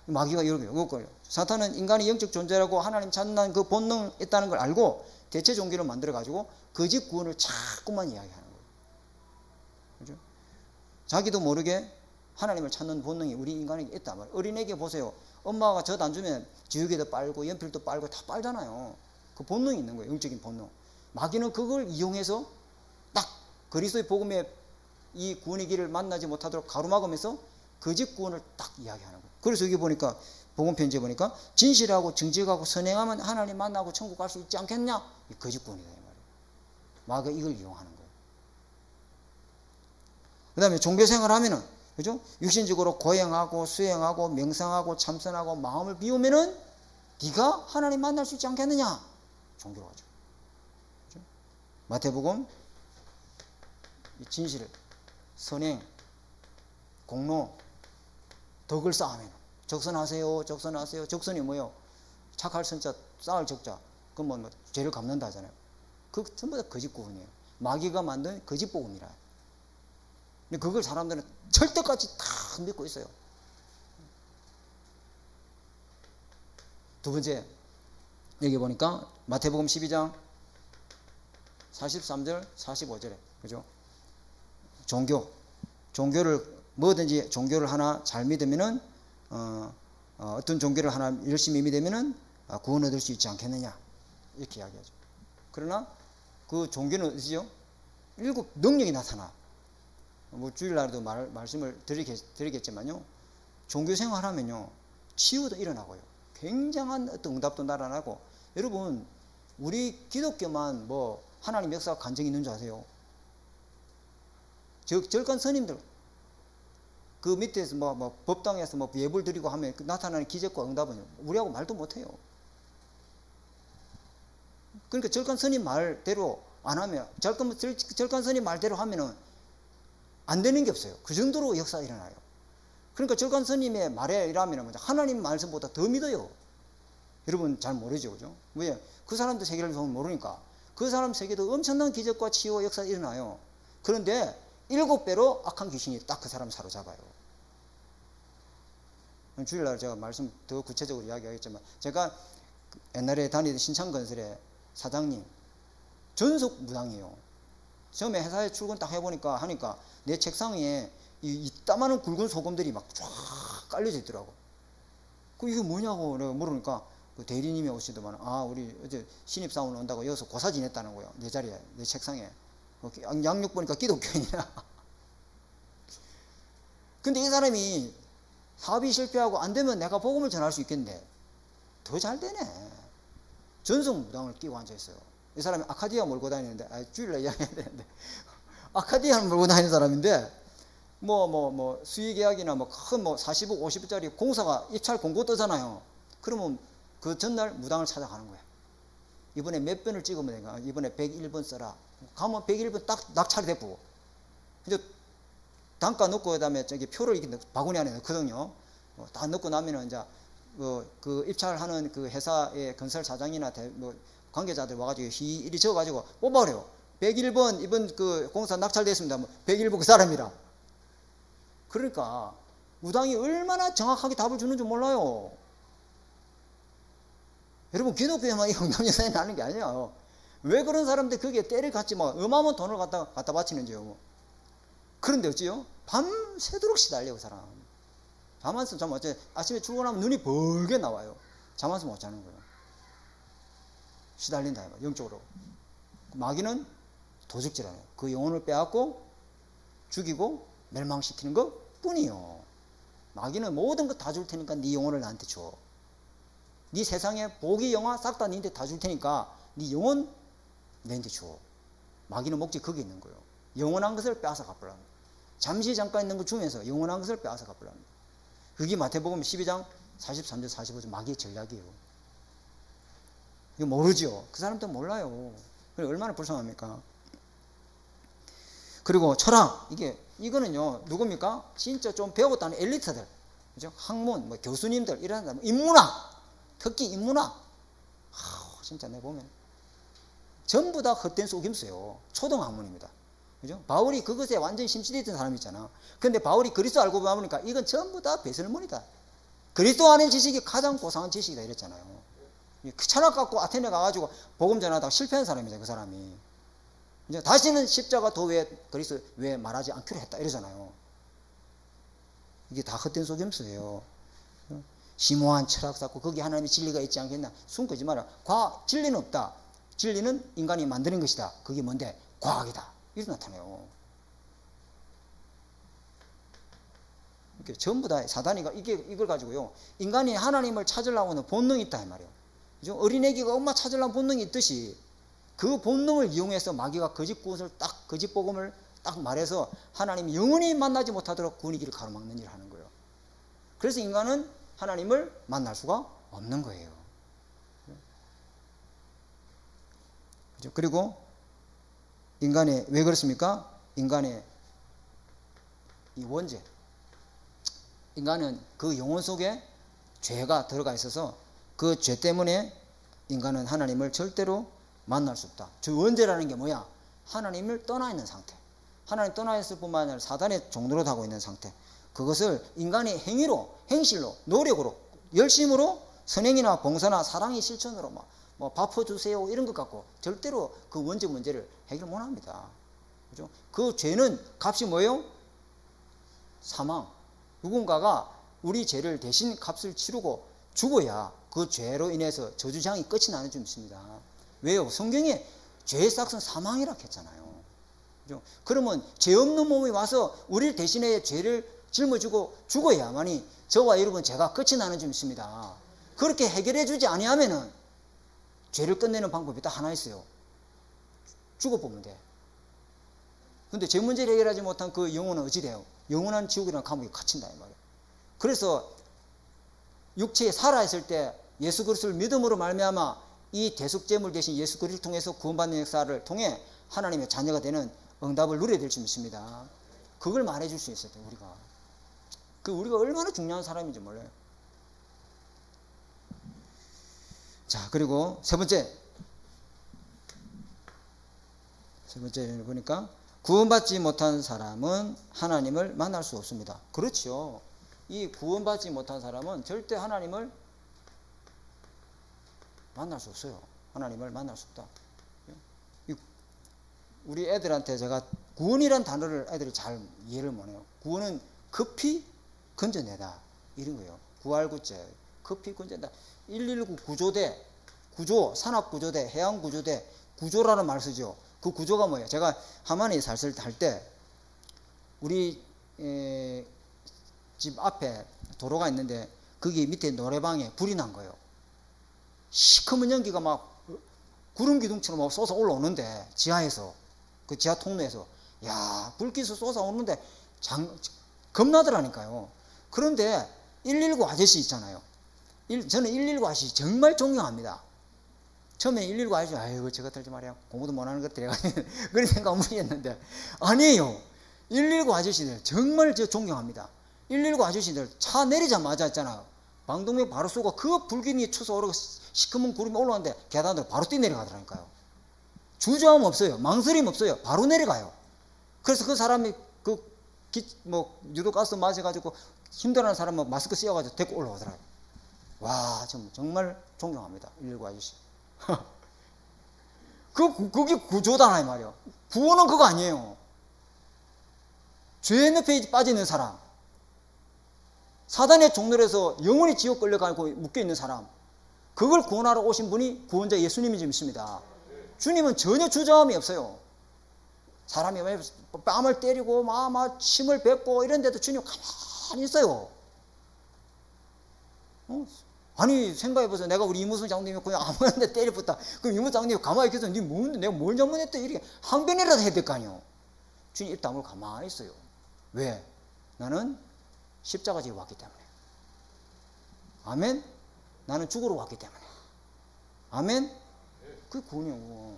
마귀가 이거예요. 사탄은 인간이 영적 존재라고 하나님 찾는 그 본능이 있다는 걸 알고 대체 종교를 만들어가지고 거짓 구원을 자꾸만 이야기하는 거예요. 그죠? 자기도 모르게 하나님을 찾는 본능이 우리 인간에게 있단 말이에요. 어린애에게 보세요. 엄마가 젖 안 주면 지우개도 빨고 연필도 빨고 다 빨잖아요. 그 본능이 있는 거예요. 영적인 본능. 마귀는 그걸 이용해서 딱 그리스도의 복음의 이 구원의 길을 만나지 못하도록 가로막으면서 거짓 구원을 딱 이야기하는 거예요. 그래서 여기 보니까 복음 편지에 보니까 진실하고 정직하고 선행하면 하나님 만나고 천국 갈 수 있지 않겠냐? 이 거짓 구원이다 이 말이에요. 마귀가 이걸 이용하는 거예요. 그 다음에 종교 생활하면은 그죠? 육신적으로 고행하고 수행하고 명상하고 참선하고 마음을 비우면은 네가 하나님 만날 수 있지 않겠느냐? 종교로 가죠. 그죠? 마태복음 진실, 선행, 공로, 덕을 쌓으면 적선하세요. 적선하세요. 적선이 뭐예요? 착할 선자, 쌓을 적자. 그건 뭐 죄를 갚는다 하잖아요. 그 전부 다 거짓 구원이에요. 마귀가 만든 거짓 복음이라. 근데 그걸 사람들은 절대까지 다 믿고 있어요. 두 번째, 여기 보니까 마태복음 12장 43절 45절에 그죠? 종교를 뭐든지 종교를 하나 잘 믿으면은 어떤 종교를 하나 열심히 믿으면은 구원 얻을 수 있지 않겠느냐 이렇게 이야기하죠. 그러나 그 종교는 어디죠? 7 능력이 나타나. 뭐 주일날도 말씀을 드리겠지만요. 종교 생활하면요 치유도 일어나고요. 굉장한 어떤 응답도 나타나고. 여러분 우리 기독교만 뭐 하나님 역사가 간증이 있는 줄 아세요? 절간 스님들 그 밑에서 뭐 법당에서 뭐 예불 드리고 하면 나타나는 기적과 응답은 우리하고 말도 못해요. 그러니까 절간 스님 말대로 안 하면 절간 스님 말대로 하면은 안 되는 게 없어요. 그 정도로 역사가 일어나요. 그러니까 절간 스님의 말에 이러면 하나님 말씀보다 더 믿어요. 여러분 잘 모르죠, 그죠? 왜? 그 사람도 세계를 모르니까. 그 사람 세계도 엄청난 기적과 치유와 역사가 일어나요. 그런데 7배로 악한 귀신이 딱 그 사람을 사로잡아요. 주일날 제가 말씀 더 구체적으로 이야기하겠지만, 제가 옛날에 다니던 신창건설의 사장님, 전속 무당이에요. 처음에 회사에 출근 딱 해보니까 하니까 내 책상에 이따만한 굵은 소금들이 막 쫙 깔려져 있더라고. 이게 뭐냐고 내가 물으니까 그 대리님이 오시더만, 우리 어제 신입사원 온다고 여기서 고사 지냈다는 거예요. 내 자리에, 내 책상에. 양육 보니까 기독교인이라. 근데 이 사람이 사업이 실패하고 안 되면 내가 복음을 전할 수 있겠는데 더 잘 되네. 전속 무당을 끼고 앉아 있어요. 이 사람이 아카디아 몰고 다니는데, 주일날 이야기해야 되는데, 아카디아를 몰고 다니는 사람인데, 수의계약이나 큰 40억, 50억짜리 공사가 입찰 공고 뜨잖아요. 그러면 그 전날 무당을 찾아가는 거야. 이번에 몇 번을 찍으면 되니까, 이번에 101번 써라. 가면 101번 딱 낙찰이 됐고, 이제 단가 넣고, 그 다음에 저기 표를 이렇게 바구니 안에 넣거든요. 다 넣고 나면은 이제, 그 입찰하는 그 회사의 건설 사장이나 관계자들 와가지고 이리 적어가지고 뽑아버려요. 101번 이번 그 공사 낙찰됐습니다. 101번 그 사람이라. 그러니까 무당이 얼마나 정확하게 답을 주는 줄 몰라요. 여러분 기독교에만 이 응답여사에 나는 게 아니에요. 왜 그런 사람들 거기에 때를 갖지 어마어마한 돈을 갖다 바치는지요. 그런데 어찌요? 밤새도록 시달려 그 사람. 잠 안 쓰면 어째 아침에 출근하면 눈이 벌게 나와요. 잠 안 쓰면 못 자는 거예요. 시달린다 영적으로. 마귀는 도적질하네요. 그 영혼을 빼앗고 죽이고 멸망시키는 것 뿐이요. 마귀는 모든 것 다 줄 테니까 네 영혼을 나한테 줘. 네 세상에 복이 영화 싹 다 너한테 다 줄 테니까 네 영혼 내한테 줘. 마귀는 목적이 거기 있는 거예요. 영원한 것을 빼앗아 갚으라는 거예요. 잠시 잠깐 있는 거 주면서 영원한 것을 빼앗아 갚으라는 거예요. 그게 마태복음 12장 43절 45절 마귀의 전략이에요. 이거 모르죠. 그 사람도 몰라요. 얼마나 불쌍합니까? 그리고 철학, 이거는요, 누굽니까? 진짜 좀 배웠다는 엘리트들, 그죠? 학문, 교수님들, 이런 사람, 인문학, 특히 인문학. 진짜 내가 보면, 전부 다 헛된 속임수예요. 초등학문입니다. 그죠? 바울이 그것에 완전히 심취되어 있던 사람이 있잖아. 근데 바울이 그리스도 알고 보니까 이건 전부 다 배설물이다. 그리스도 아는 지식이 가장 고상한 지식이다 이랬잖아요. 그 철학 갖고 아테네 가가지고 복음 전하다가 실패한 사람이잖아요. 그 사람이. 이제 다시는 십자가 도외에 그리스도 왜 말하지 않기로 했다 이러잖아요. 이게 다 헛된 속임수예요. 심오한 철학 쌓고 거기 하나님의 진리가 있지 않겠나? 순 거짓말이야. 진리는 없다. 진리는 인간이 만드는 것이다. 그게 뭔데? 과학이다. 이렇게 나타나요. 이렇게 전부 다 사단이가 이걸 가지고요. 인간이 하나님을 찾으려고 하는 본능이 있다 이 말이에요. 그죠? 어린애기가 엄마 찾으려는 본능이 있듯이 그 본능을 이용해서 마귀가 거짓 복음을 딱 말해서 하나님이 영원히 만나지 못하도록 구원의 길을 가로막는 일을 하는 거예요. 그래서 인간은 하나님을 만날 수가 없는 거예요. 그죠? 그리고 인간의 왜 그렇습니까? 인간의 이 원죄. 인간은 그 영혼 속에 죄가 들어가 있어서 그 죄 때문에 인간은 하나님을 절대로 만날 수 없다. 저 원죄라는 게 뭐야? 하나님을 떠나 있는 상태. 하나님 떠나 있을 뿐만 아니라 사단의 종노릇 하고 있는 상태. 그것을 인간의 행위로, 행실로, 노력으로, 열심으로 선행이나 봉사나 사랑의 실천으로 뭐 밥퍼주세요 이런 것 갖고 절대로 그 원죄 문제를 해결 못 합니다. 그죠? 그 죄는 값이 뭐예요? 사망. 누군가가 우리 죄를 대신 값을 치르고 죽어야 그 죄로 인해서 저주장이 끝이 나는 줄 믿습니다. 왜요? 성경에 죄의 싹은 사망이라 했잖아요. 그죠? 그러면 죄 없는 몸이 와서 우리를 대신해 죄를 짊어지고 죽어야만이 저와 여러분 죄가 끝이 나는 줄 믿습니다. 그렇게 해결해 주지 아니하면은 죄를 끝내는 방법이 딱 하나 있어요. 죽어보면 돼. 근데 죄 문제를 해결하지 못한 그 영혼은 어찌 돼요? 영원한 지옥이라는 감옥에 갇힌다 이 말이에요. 그래서 육체에 살아있을 때 예수 그리스도를 믿음으로 말미암아 이 대속제물 대신 예수 그리스도를 통해서 구원받는 역사를 통해 하나님의 자녀가 되는 응답을 누려야 될 줄 믿습니다. 그걸 말해줄 수 있어요. 우리가 얼마나 중요한 사람인지 몰라요. 자, 그리고 세 번째를 보니까 구원받지 못한 사람은 하나님을 만날 수 없습니다. 그렇죠. 이 구원받지 못한 사람은 절대 하나님을 만날 수 없어요. 하나님을 만날 수 없다. 우리 애들한테 제가 구원이란 단어를 애들이 잘 이해를 못해요. 구원은 급히 건져내다 이런 거예요. 구할구제 급히 건져내다. 119 구조대, 산업구조대, 해양구조대, 구조라는 말 쓰죠. 그 구조가 뭐예요? 제가 하만에 살 때 우리 집 앞에 도로가 있는데 거기 밑에 노래방에 불이 난 거예요. 시커먼 연기가 막 구름 기둥처럼 막 쏟아 올라오는데 지하에서 그 지하 통로에서 야 불빛이 쏟아 오는데 겁나더라니까요. 그런데 119 아저씨 있잖아요. 저는 119 아저씨 정말 존경합니다. 처음에 119 아저씨 아이고 저 것들 좀 말이야 공부도 못하는 것들 해가지고 그런 생각 무리했는데 아니에요. 119 아저씨들 정말 저 존경합니다. 119 아저씨들 차 내리자마자 있잖아요. 방독면 바로 쏘고 그 불길이 쳐서 오르고 시커먼 구름이 올라오는데 계단으로 바로 뛰내려가더라니까요. 주저함 없어요. 망설임 없어요. 바로 내려가요. 그래서 그 사람이 유독가스 마셔가지고 힘들어하는 사람은 마스크 씌워가지고 데리고 올라오더라고요. 와, 정말 존경합니다. 119 아저씨. 그게 구조다, 이 말이에요. 구원은 그거 아니에요. 죄의 늪에 빠져 있는 사람, 사단의 종노릇에서 영원히 지옥 끌려가고 묶여있는 사람, 그걸 구원하러 오신 분이 구원자 예수님이 좀 있습니다. 주님은 전혀 주저함이 없어요. 사람이 뺨을 때리고 막 침을 뱉고 이런데도 주님 가만히 있어요. 아니 생각해보세요. 내가 우리 이무선 장로님이 그냥 아무나 때려붙다. 그럼 이무선 장로님이 가만히 계셔서 니 뭔데 내가 뭘 잘못했다 이렇게 항변이라도 해야 될 거 아니에요. 주님 입 다물고 가만히 있어요. 왜? 나는 십자가 지고 왔기 때문에. 아멘? 나는 죽으러 왔기 때문에. 아멘? 그게 구원이요.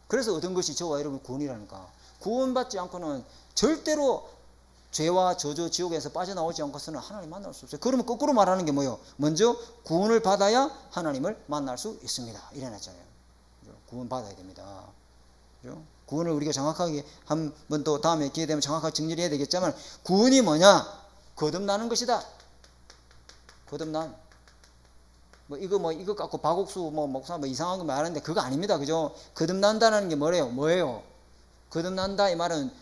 그래서 얻은 것이 저와 여러분 구원이라니까. 구원받지 않고는 절대로 죄와 저주 지옥에서 빠져나오지 않고서는 하나님 만날 수 없어요. 그러면 거꾸로 말하는 게 뭐예요? 먼저 구원을 받아야 하나님을 만날 수 있습니다. 이래놨잖아요. 구원 받아야 됩니다. 그죠? 구원을 우리가 정확하게 한 번 또 다음에 기회 되면 정확하게 정리를 해야 되겠지만, 구원이 뭐냐? 거듭나는 것이다. 거듭남. 이거 갖고 박옥수 목사 이상한 거 말하는데 그거 아닙니다. 그죠? 거듭난다는 게 뭐예요? 거듭난다 이 말은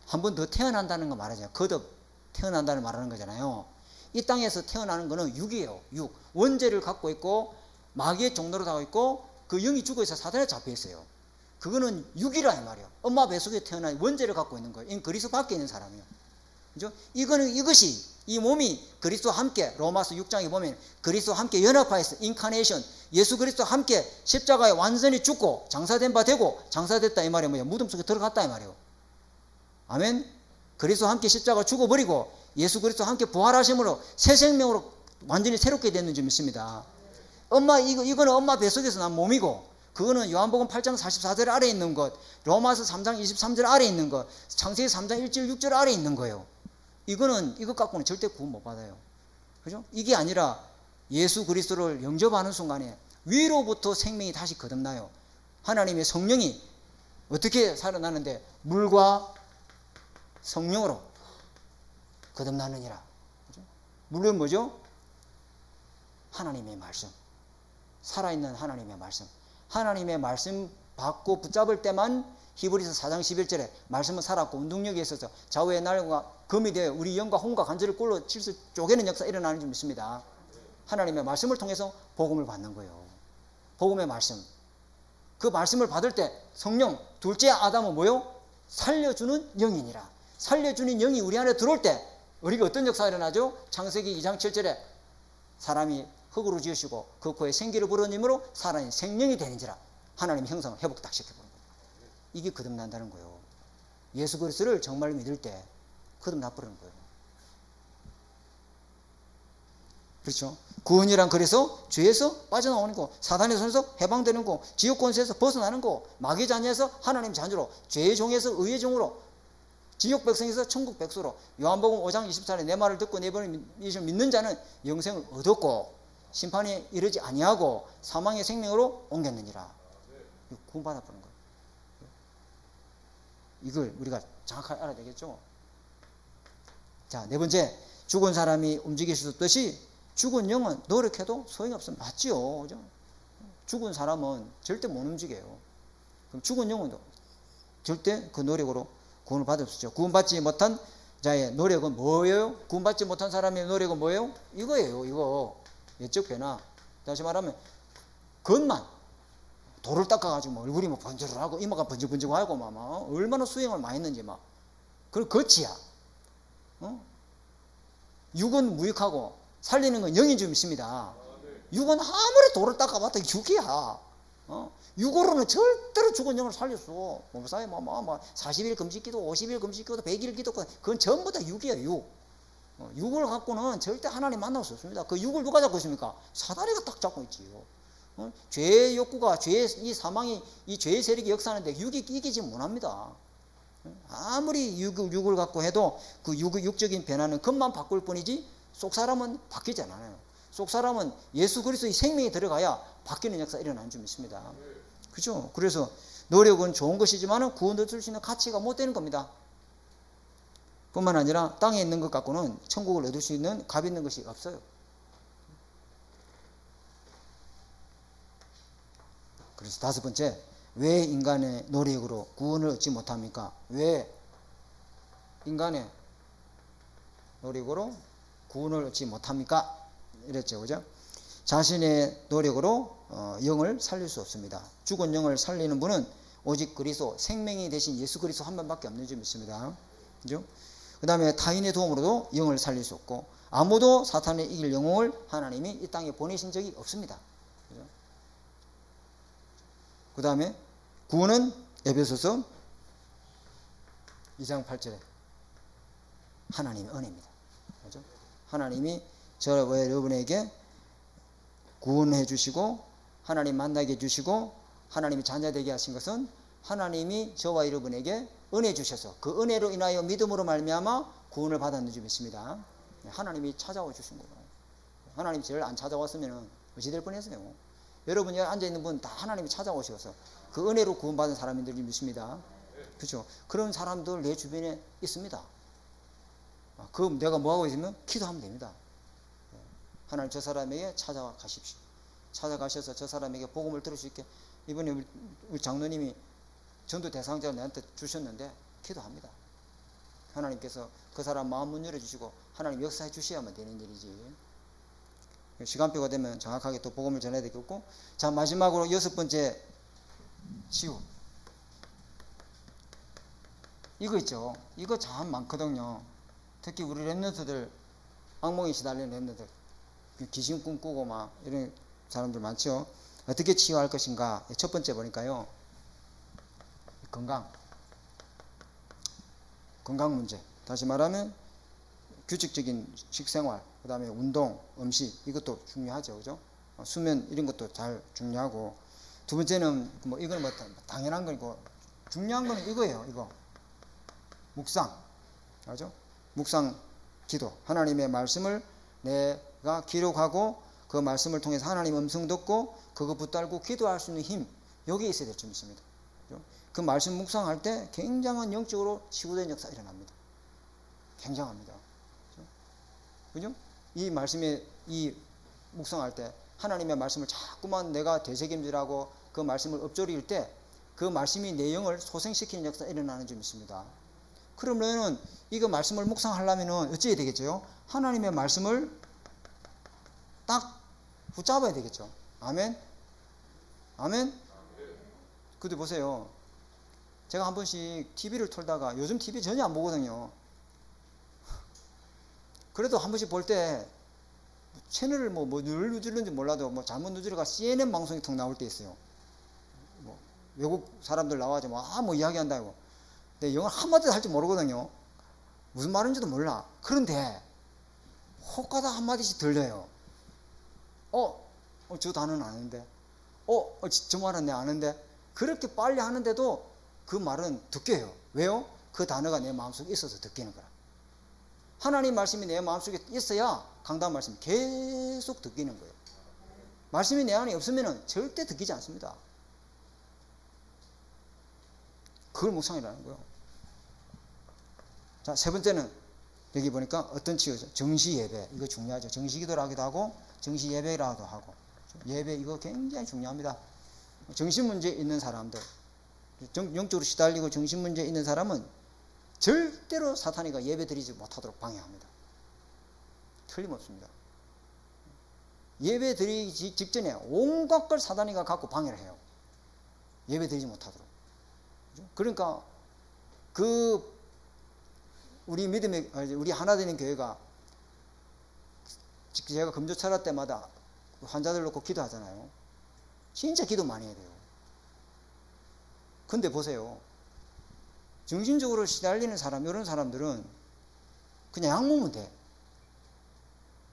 한 번 더 태어난다는 거 말하죠. 거듭 태어난다는 말하는 거잖아요. 이 땅에서 태어나는 거는 육이에요. 육. 원죄를 갖고 있고 마귀의 종로로 하고 있고 그 영이 죽어 있어 사단에 잡혀 있어요. 그거는 육이라 이 말이에요. 엄마 뱃속에 태어난 원죄를 갖고 있는 거예요. 이 그리스도 밖에 있는 사람이에요. 그죠? 이것이 이 몸이 그리스도와 함께 로마서 6장에 보면 그리스도와 함께 연합하여서 인카네이션 예수 그리스도와 함께 십자가에 완전히 죽고 장사된 바 되고 장사됐다 이 말이 뭐예요? 무덤 속에 들어갔다 이 말이에요. 아멘. 그리스도와 함께 십자가 죽어버리고 예수 그리스도와 함께 부활하심으로 새 생명으로 완전히 새롭게 됐는 줄 믿습니다. 이거는 엄마 뱃속에서 난 몸이고 그거는 요한복음 8장 44절 아래에 있는 것, 로마서 3장 23절 아래에 있는 것, 창세기 3장 1절 6절 아래에 있는 거예요. 이것 갖고는 절대 구원 못 받아요. 그죠? 이게 아니라 예수 그리스도를 영접하는 순간에 위로부터 생명이 다시 거듭나요. 하나님의 성령이 어떻게 살아나는데 물과 성령으로 거듭나느니라. 그죠? 물은 뭐죠? 하나님의 말씀. 살아있는 하나님의 말씀. 하나님의 말씀 받고 붙잡을 때만 히브리서 4장 11절에 말씀은 살았고 운동력이 있어서 좌우의 날과 검이 되어 우리 영과 혼과 관절을 꿀로 칠수 쪼개는 역사 일어나는 줄 믿습니다. 하나님의 말씀을 통해서 복음을 받는 거예요. 복음의 말씀. 그 말씀을 받을 때 성령 둘째 아담은 뭐요? 살려주는 영이니라. 살려주는 영이 우리 안에 들어올 때 우리가 어떤 역사가 일어나죠? 창세기 2장 7절에 사람이 흙으로 지으시고 그 코에 생기를 불어님으로 살아있는 생명이 되는지라. 하나님의 형상을 회복 딱 시켜보는 거예요. 이게 거듭난다는 거예요. 예수 그리스도를 정말 믿을 때 거듭나버리는 거예요. 그렇죠? 구원이란 그래서 죄에서 빠져나오는 거, 사단의 손에서 해방되는 거, 지옥 권세에서 벗어나는 거, 마귀 자녀에서 하나님 자녀로, 죄의 종에서 의의 종으로, 지옥 백성에서 천국 백수로. 요한복음 5장 24절에 내 말을 듣고 내 번을 믿는 자는 영생을 얻었고 심판에 이르지 아니하고 사망의 생명으로 옮겼느니라. 구원받아보는 거예요. 이걸 우리가 정확하게 알아야 되겠죠. 자, 네 번째, 죽은 사람이 움직일 수 없듯이 죽은 영은 노력해도 소용이 없으면 맞지요. 그죠? 죽은 사람은 절대 못 움직여요. 그럼 죽은 영은 절대 그 노력으로 구원을 받을 수 있죠. 구원받지 못한 자의 노력은 뭐예요? 구원받지 못한 사람의 노력은 뭐예요? 이거예요. 이거 예적 변화. 다시 말하면 겉만 돌을 닦아가지고 얼굴이 뭐 번져하고 이마가 번쩍번쩍하고 막 얼마나 수행을 많이 했는지 막 그리고 겉이야. 육은 무익하고 살리는 건 영인 줄 믿습니다. 육은 아무리 돌을 닦아봤다 육이야. 육으로는 절대로 죽은 영을 살렸어. 몸사에 40일 금식기도 50일 금식기도 100일 기도 그건 전부 다 육이에요. 육. 육을 갖고는 절대 하나님 만날 수 없습니다. 그 육을 누가 잡고 있습니까? 사다리가 딱 잡고 있지요. 죄의 욕구가 이 사망이 이 죄의 세력이 역사하는데 육이 이기지 못합니다. 아무리 육을 갖고 해도 그 육적인 변화는 겉만 바꿀 뿐이지 속 사람은 바뀌지 않아요. 속 사람은 예수 그리스도의 생명이 들어가야 바뀌는 역사가 일어나는 줄 믿습니다. 그죠? 그래서 노력은 좋은 것이지만 구원 얻을 수 있는 가치가 못 되는 겁니다. 뿐만 아니라 땅에 있는 것 갖고는 천국을 얻을 수 있는 값 있는 것이 없어요. 그래서 다섯 번째, 왜 인간의 노력으로 구원을 얻지 못합니까? 왜 인간의 노력으로 구원을 얻지 못합니까? 이랬죠. 그죠? 자신의 노력으로 영을 살릴 수 없습니다. 죽은 영을 살리는 분은 오직 그리스도 생명이 되신 예수 그리스도 한 분밖에 없는 줄 믿습니다. 그죠? 그 다음에 타인의 도움으로도 영을 살릴 수 없고 아무도 사탄을 이길 영웅을 하나님이 이 땅에 보내신 적이 없습니다. 그죠? 그 다음에 구원은 에베소서 2장 8절에 하나님의 은혜입니다. 그죠? 하나님이 저와 여러분에게 구원해 주시고 하나님 만나게 해주시고 하나님이 자녀되게 하신 것은 하나님이 저와 여러분에게 은혜 주셔서 그 은혜로 인하여 믿음으로 말미암아 구원을 받았는 줄 믿습니다. 하나님이 찾아와 주신 거예요. 하나님이 저를 안 찾아왔으면 어찌 될 뻔했어요. 여러분이 앉아있는 분 다 하나님이 찾아오셔서 그 은혜로 구원받은 사람들이 믿습니다. 그렇죠? 그런 사람들 내 주변에 있습니다. 그 내가 뭐하고 있으면 기도하면 됩니다. 하나님 저 사람에게 찾아가십시오. 찾아가셔서 저 사람에게 복음을 들을 수 있게. 이번에 우리 장로님이 전도 대상자를 내한테 주셨는데 기도합니다. 하나님께서 그 사람 마음 문 열어주시고 하나님 역사해 주셔야만 되는 일이지. 시간표가 되면 정확하게 또 복음을 전해야 되겠고. 자, 마지막으로 6번째 치유. 이거 있죠. 이거 참 많거든요. 특히 우리 랩런트들, 악몽에 시달리는 랩런트들, 귀신 꿈꾸고 막 이런 사람들 많죠. 어떻게 치유할 것인가. 첫 번째 보니까요, 건강 문제. 다시 말하면 규칙적인 식생활, 그 다음에 운동, 음식, 이것도 중요하죠. 그죠? 수면 이런 것도 잘 중요하고. 두 번째는 뭐 이건 뭐 당연한 거고, 중요한 거는 이거예요. 이거 묵상, 알죠? 묵상 기도. 하나님의 말씀을 내가 기록하고 그 말씀을 통해서 하나님 음성 듣고 그거 붙들고 기도할 수 있는 힘, 여기 있어야 될 점이 있습니다. 그죠? 그 말씀 묵상할 때 굉장한 영적으로 치유된 역사 일어납니다. 굉장합니다. 그죠? 이 말씀에, 이 묵상할 때 하나님의 말씀을 자꾸만 내가 되새김질하고 그 말씀을 읊조릴 때 그 말씀이 내 영을 소생시키는 역사 일어나는 점이 있습니다. 그러면은 이거 말씀을 묵상하려면은 어찌해야 되겠죠? 하나님의 말씀을 딱 붙잡아야 되겠죠. 아멘? 아멘? 근데 보세요. 제가 한 번씩 TV를 틀다가, 요즘 TV 전혀 안 보거든요. 그래도 한 번씩 볼 때 채널을 뭐 누르는지 몰라도 뭐 잘못 누르가 CNN 방송이 턱 나올 때 있어요. 뭐 외국 사람들 나와가지고 뭐 이야기한다고. 근데 영어 한마디도 할 줄 모르거든요. 무슨 말인지도 몰라. 그런데 혹가다 한마디씩 들려요. 저 단어는 아는데. 저 말은 내 아는데. 그렇게 빨리 하는데도 그 말은 듣겨요. 왜요? 그 단어가 내 마음속에 있어서 듣기는 거라. 하나님 말씀이 내 마음속에 있어야 강단 말씀 계속 듣기는 거예요. 말씀이 내 안에 없으면 절대 듣기지 않습니다. 그걸 묵상이라는 거예요. 자, 세 번째는 여기 보니까 어떤 치유죠? 정시 예배. 이거 중요하죠. 정시 기도를 하기도 하고 정시 예배라도 하고. 예배 이거 굉장히 중요합니다. 정신 문제 있는 사람들, 영적으로 시달리고 정신 문제 있는 사람은 절대로 사탄이가 예배 드리지 못하도록 방해합니다. 틀림없습니다. 예배 드리기 직전에 온갖 걸 사탄이가 갖고 방해를 해요. 예배 드리지 못하도록. 그러니까 우리 믿음의, 우리 하나 되는 교회가, 제가 금조철학 때마다 환자들 놓고 기도하잖아요. 진짜 기도 많이 해야 돼요. 근데 보세요. 정신적으로 시달리는 사람, 이런 사람들은 그냥 약 먹으면 돼.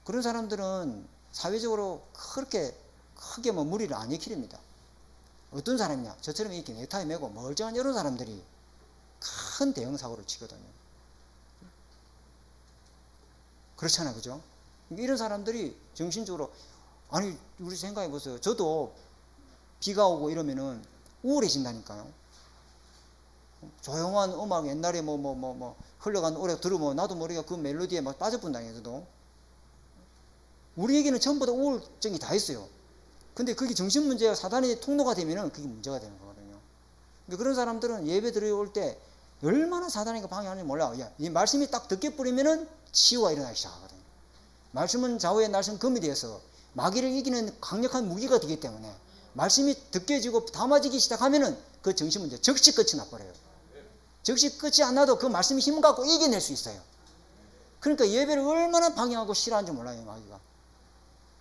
그런 사람들은 사회적으로 그렇게 크게 뭐 무리를 안 일으킵니다. 어떤 사람이냐? 저처럼 이렇게 넥타이 메고 멀쩡한 이런 사람들이 큰 대형 사고를 치거든요. 그렇잖아요. 그죠? 이런 사람들이 정신적으로, 아니, 우리 생각해 보세요. 저도 비가 오고 이러면은 우울해진다니까요. 조용한 음악, 옛날에 흘러간 노래 들으면 나도 모르게 그 멜로디에 막 빠져본다니까요. 저도. 우리에게는 전부 다 우울증이 다 있어요. 근데 그게 정신 문제가 사단의 통로가 되면은 그게 문제가 되는 거거든요. 그러니까 그런 사람들은 예배 들어올 때 얼마나 사단이 방해하는지 몰라. 이 말씀이 딱 듣게 뿌리면은 치유가 일어나기 시작하거든요. 말씀은 좌우의 날선 검이 되어서 마귀를 이기는 강력한 무기가 되기 때문에 말씀이 듣게지고 담아지기 시작하면은 그 정신 문제 즉시 끝이 나버려요. 즉시 끝이 안 나도 그 말씀이 힘을 갖고 이겨낼 수 있어요. 그러니까 예배를 얼마나 방해하고 싫어하는지 몰라요, 마귀가.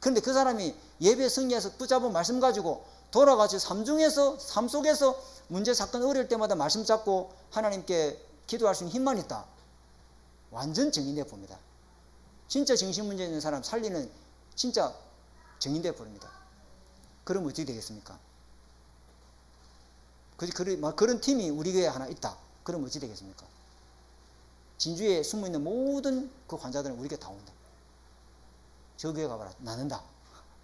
그런데 그 사람이 예배 승리해서 붙잡은 말씀 가지고 돌아가서 삶 속에서 문제 사건 어려울 때마다 말씀 잡고 하나님께 기도할 수 있는 힘만 있다. 완전 정인돼 봅니다. 진짜 정신 문제 있는 사람 살리는 진짜 정인돼 버립니다. 그러면 어떻게 되겠습니까? 그런 팀이 우리 교회에 하나 있다. 그럼 어찌 되겠습니까? 진주에 숨어있는 모든 그 환자들은 우리 교회 다 온다. 저 교회 가봐라. 나는다.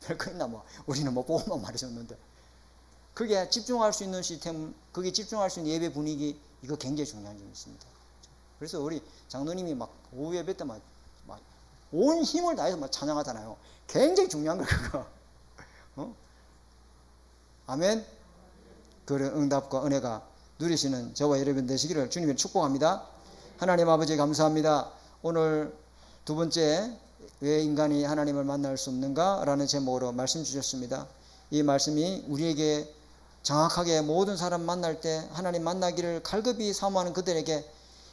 별거 있나 뭐. 우리는 뭐 보고만 말해줬는데. 그게 집중할 수 있는 시스템, 그게 집중할 수 있는 예배 분위기, 이거 굉장히 중요한 점이 있습니다. 그래서 우리 장로님이 막 오후 예배 때 막 온 힘을 다해서 막 찬양하잖아요. 굉장히 중요한 거 그거. 아멘. 그런 응답과 은혜가 누리시는 저와 여러분 되시기를 주님의 축복합니다. 하나님 아버지 감사합니다. 오늘 두 번째, 왜 인간이 하나님을 만날 수 없는가? 라는 제목으로 말씀 주셨습니다. 이 말씀이 우리에게 정확하게 모든 사람 만날 때 하나님 만나기를 갈급히 사모하는 그들에게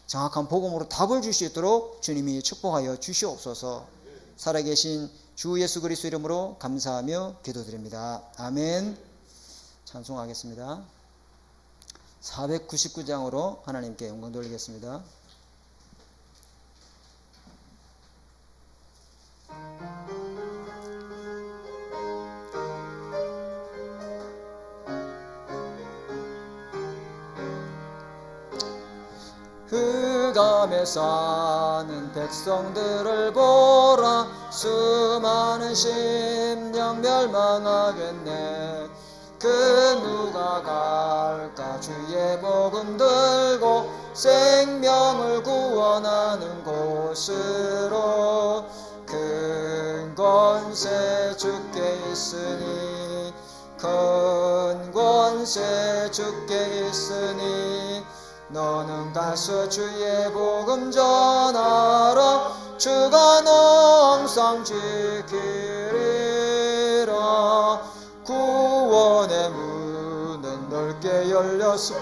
정확한 복음으로 답을 줄 수 있도록 주님이 축복하여 주시옵소서. 살아계신 주 예수 그리스도 이름으로 감사하며 기도드립니다. 아멘. 찬송하겠습니다. 499장으로 하나님께 영광 돌리겠습니다. 흑암에 사는 백성들을 보라. 수많은 심령 멸망하겠네. 그 누가 갈까? 주의 복음 들고 생명을 구원하는 곳으로. 큰 권세 주께 있으니, 큰 권세 주께 있으니, 너는 가서 주의 복음 전하라. 주가 너 항상 지키리라. 구원의 문은 넓게 열려서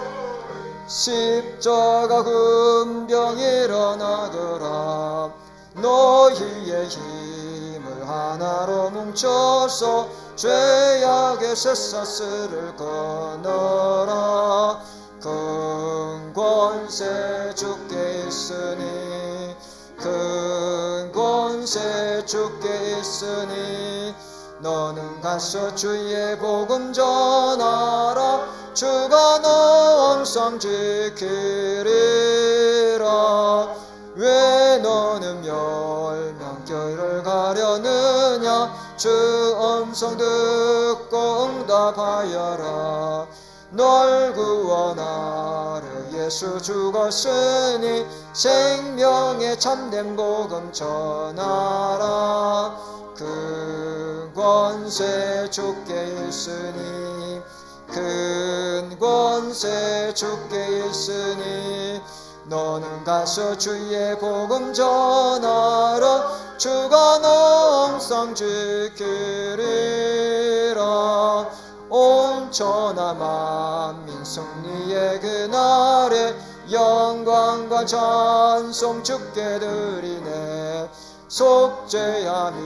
십자가 군병 일어나더라. 너희의 힘을 하나로 뭉쳐서 죄악의 쇠사슬을 끊어라. 큰 권세 주께 있으니, 큰 권세 주께 있으니, 너는 가서 주의 복음 전하라. 주가 너 항상 지키리라. 왜 너는 멸망길을 가려느냐? 주 음성 듣고 응답하여라. 널 구원하려 예수 죽었으니, 생명의 참된 복음 전하라. 큰 권세 주께 있으니, 큰 권세 주께 있으니, 너는 가서 주의 복음 전하라. 주가 너 항상 지키리라. 온 천하 만민 승리의 그날에 영광과 찬송 주께 드리네. 속죄함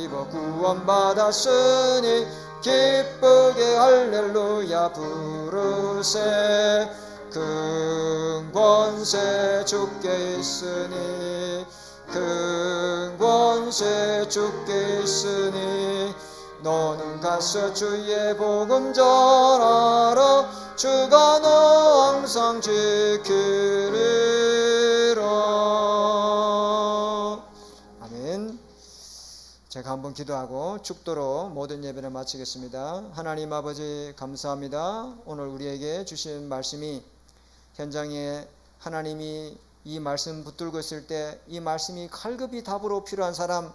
입어 구원받았으니, 기쁘게 할렐루야 부르세. 큰 권세 주께 있으니, 큰 권세 주께 있으니, 너는 가서 주의 복음 전하라. 주가 너 항상 지키리라. 아멘. 제가 한번 기도하고 축도로 모든 예배를 마치겠습니다. 하나님 아버지 감사합니다. 오늘 우리에게 주신 말씀이 현장에 하나님이 이 말씀 붙들고 있을 때 이 말씀이 갈급히 답으로 필요한 사람,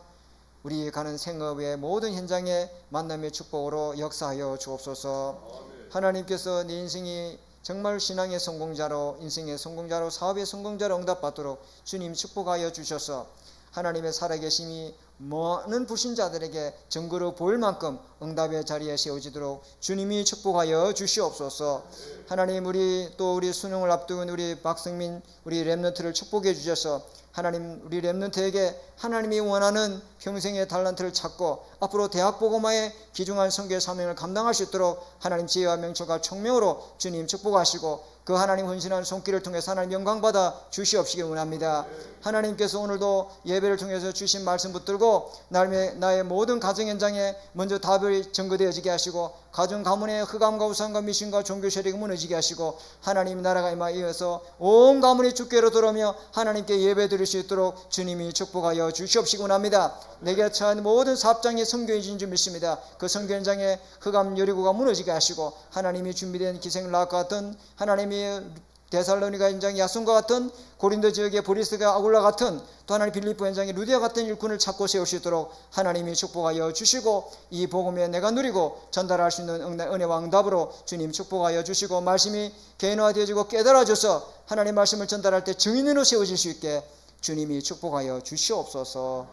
우리 가는 생업의 모든 현장에 만남의 축복으로 역사하여 주옵소서. 하나님께서 네 인생이 정말 신앙의 성공자로, 인생의 성공자로, 사업의 성공자로 응답받도록 주님 축복하여 주셔서 하나님의 살아계심이 많은 불신자들에게 증거로 보일 만큼 응답의 자리에 세워지도록 주님이 축복하여 주시옵소서. 하나님, 우리 수능을 앞두은 우리 박성민, 우리 렘넌트를 축복해 주셔서 하나님, 우리 렘넌트에게 하나님이 원하는 평생의 달란트를 찾고 앞으로 대학복음화의 귀중한 선교의 사명을 감당할 수 있도록 하나님 지혜와 명철과 총명으로 주님 축복하시고 그 하나님 헌신한 손길을 통해서 하나님 영광받아 주시옵시길 원합니다. 하나님께서 오늘도 예배를 통해서 주신 말씀 붙들고 하시고 나의 모든 가정 현장에 먼저 답이 증거되어지게 하시고 가정 가문의 흑암과 우상과 미신과 종교 세력이 무너지게 하시고 하나님 나라가 임하여서 온 가문이 주께로 돌아오며 하나님께 예배드릴 수 있도록 주님이 축복하여 주시옵시고 합니다. 내게 처한 모든 사업장이 성교해진 줄 믿습니다. 그 성교 현장에 흑암 여리고가 무너지게 하시고 하나님이 준비된 기생 락과 같은 하나님이 데살로니가 현장 야손과 같은 고린도 지역의 보리스가 아굴라 같은 또 하나님 빌립보 현장의 루디아 같은 일꾼을 찾고 세울 수 있도록 하나님이 축복하여 주시고 이 복음에 내가 누리고 전달할 수 있는 은혜와 응답으로 주님 축복하여 주시고 말씀이 개인화되어지고 깨달아져서 하나님 말씀을 전달할 때 증인으로 세워질 수 있게 주님이 축복하여 주시옵소서.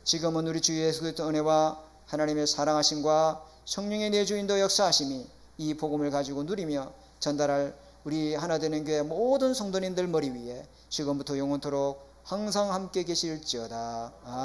지금은 우리 주 예수 그리스도 은혜와 하나님의 사랑하심과 성령의 내주인도 역사하심이 이 복음을 가지고 누리며 전달할 우리 하나되는 교회 모든 성도님들 머리 위에 지금부터 영원토록 항상 함께 계실지어다. 아멘.